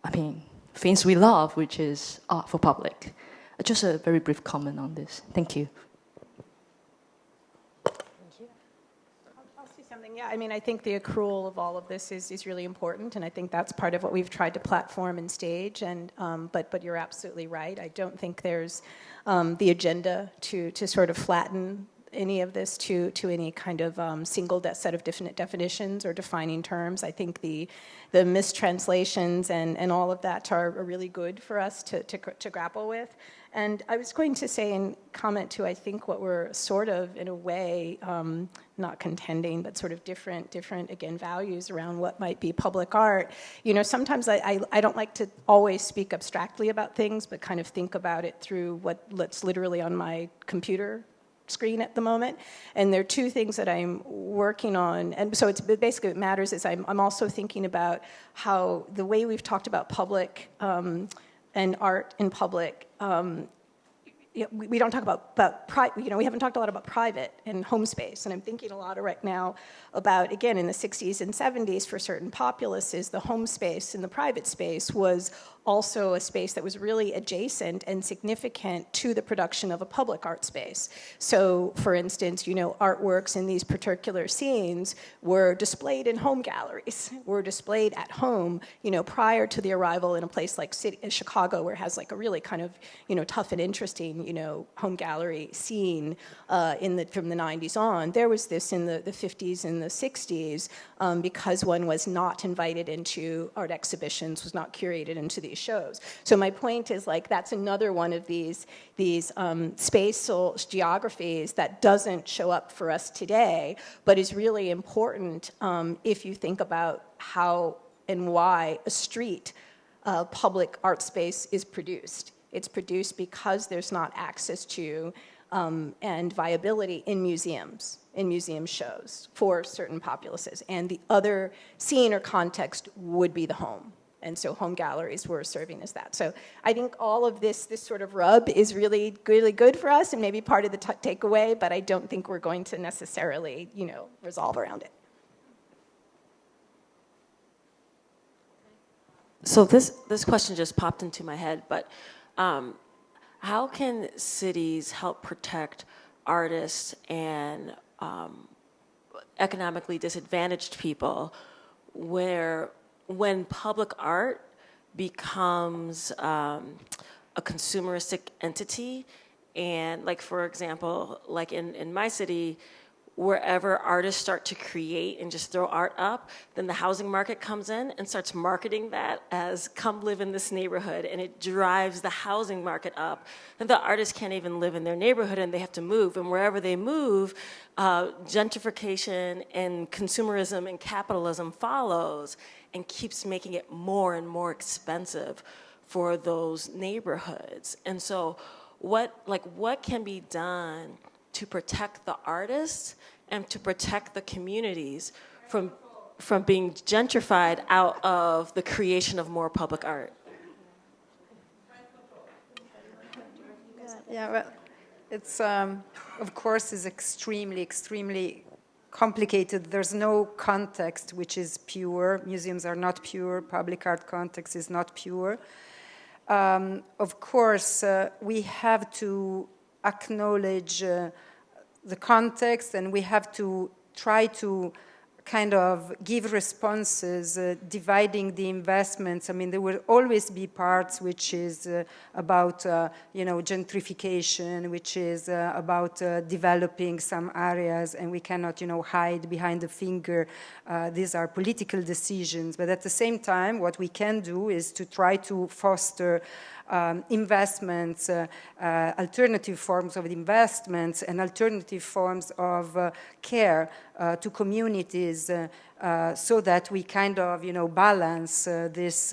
I mean, things we love, which is art for public. Just a very brief comment on this. Thank you. I'll say something. Yeah, I mean, I think the accrual of all of this is really important, and I think that's part of what we've tried to platform and stage. And but you're absolutely right. I don't think there's the agenda to sort of flatten any of this to any kind of single set of definite definitions or defining terms. I think the mistranslations and all of that are really good for us to grapple with. And I was going to say and comment to, I think, what we're sort of, in a way, not contending, but sort of different, again, values around what might be public art. You know, sometimes I don't like to always speak abstractly about things, but kind of think about it through what's literally on my computer screen at the moment. And there are two things that I'm working on. And so it's basically what matters is I'm also thinking about how the way we've talked about public and art in public, we don't talk about we haven't talked a lot about private and home space. And I'm thinking a lot right now about, again, in the 60s and 70s for certain populaces, the home space and the private space was also a space that was really adjacent and significant to the production of a public art space. So, for instance, you know, artworks in these particular scenes were displayed in home galleries, were displayed at home, you know, prior to the arrival in a place like Chicago, where it has like a really kind of, you know, tough and interesting, you know, home gallery scene from the 90s on. There was this in the 50s and the 60s because one was not invited into art exhibitions, was not curated into these shows. So my point is, like, that's another one of these spatial geographies that doesn't show up for us today, but is really important if you think about how and why a street public art space is produced. It's produced because there's not access to and viability in museums, in museum shows for certain populaces. And the other scene or context would be the home. And so home galleries were serving as that. So I think all of this sort of rub is really, really good for us and maybe part of the takeaway, but I don't think we're going to necessarily, you know, resolve around it. So this question just popped into my head, but how can cities help protect artists and economically disadvantaged people when public art becomes a consumeristic entity? And, like, for example, like in my city, wherever artists start to create and just throw art up, then the housing market comes in and starts marketing that as, come live in this neighborhood, and it drives the housing market up. Then the artists can't even live in their neighborhood and they have to move, and wherever they move, gentrification and consumerism and capitalism follows and keeps making it more and more expensive for those neighborhoods. And so what can be done to protect the artists and to protect the communities from being gentrified out of the creation of more public art? Yeah, well, it's, of course, is extremely complicated. There's no context which is pure. Museums are not pure. Public art context is not pure. Of course, we have to acknowledge the context, and we have to try to kind of give responses, dividing the investments. I mean, there will always be parts which is about, you know, gentrification, which is about developing some areas, and we cannot, you know, hide behind the finger. These are political decisions. But at the same time, what we can do is to try to foster investments, alternative forms of investments, and alternative forms of care to communities, so that we kind of, you know, balance this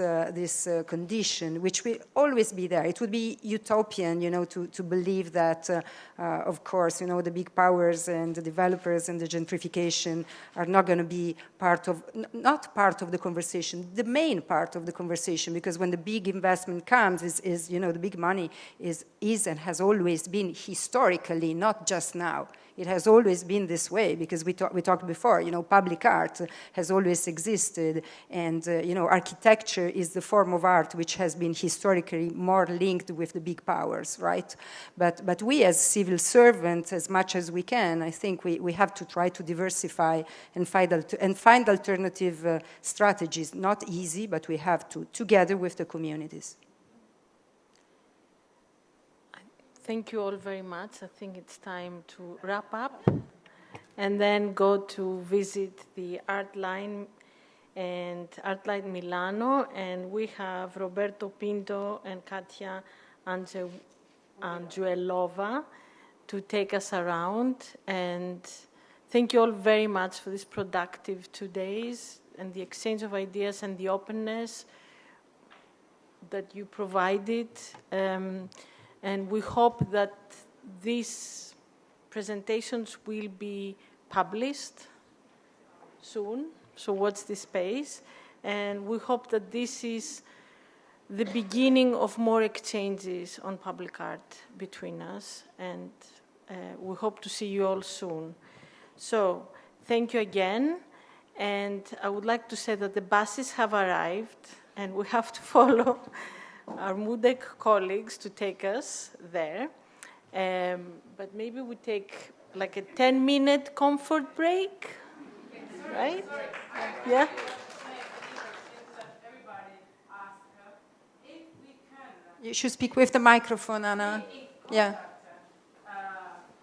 condition, which will always be there. It would be utopian, you know, to believe that, of course, you know, the big powers and the developers and the gentrification are not going to be not part of the conversation, the main part of the conversation, because when the big investment comes, is you know, the big money is and has always been historically, not just now. It has always been this way, because we talked before, you know, public art has always existed. And, architecture is the form of art which has been historically more linked with the big powers, right? But we as civil servants, as much as we can, I think we have to try to diversify and find alternative strategies. Not easy, but we have to, together with the communities. Thank you all very much. I think it's time to wrap up and then go to visit the Art Line and Art Line Milano. And we have Roberto Pinto and Katia Angelova to take us around. And thank you all very much for this productive 2 days and the exchange of ideas and the openness that you provided. And we hope that these presentations will be published soon, so watch this space. And we hope that this is the beginning of more exchanges on public art between us, and we hope to see you all soon. So thank you again, and I would like to say that the buses have arrived, and we have to follow our MUDEC colleagues to take us there. But maybe we take like a 10-minute comfort break, right? Yeah? You should speak with the microphone, Anna. Yeah.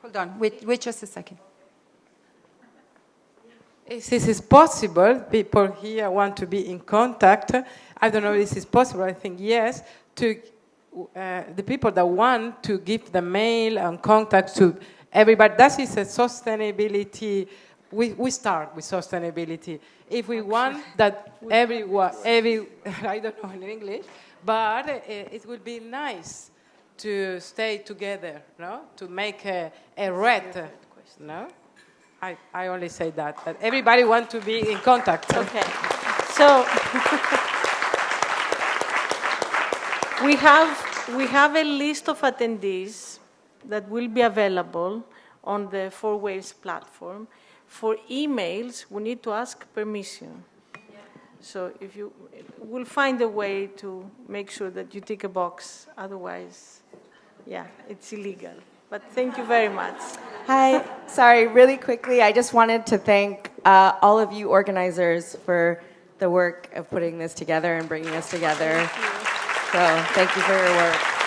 Hold on, wait just a second. If this is possible, people here want to be in contact. I don't know if this is possible, I think yes, to the people that want to give the mail and contact to everybody. That is a sustainability. We start with sustainability. If we want that everyone, I don't know in English, but it would be nice to stay together, no? To make a red, no? I only say that everybody wants to be in contact. Okay. So we have a list of attendees that will be available on the 4 Waves platform. For emails, we need to ask permission. So we'll find a way to make sure that you tick a box. Otherwise, yeah, it's illegal. But thank you very much. Hi. Sorry, really quickly, I just wanted to thank all of you organizers for the work of putting this together and bringing us together. So thank you for your work.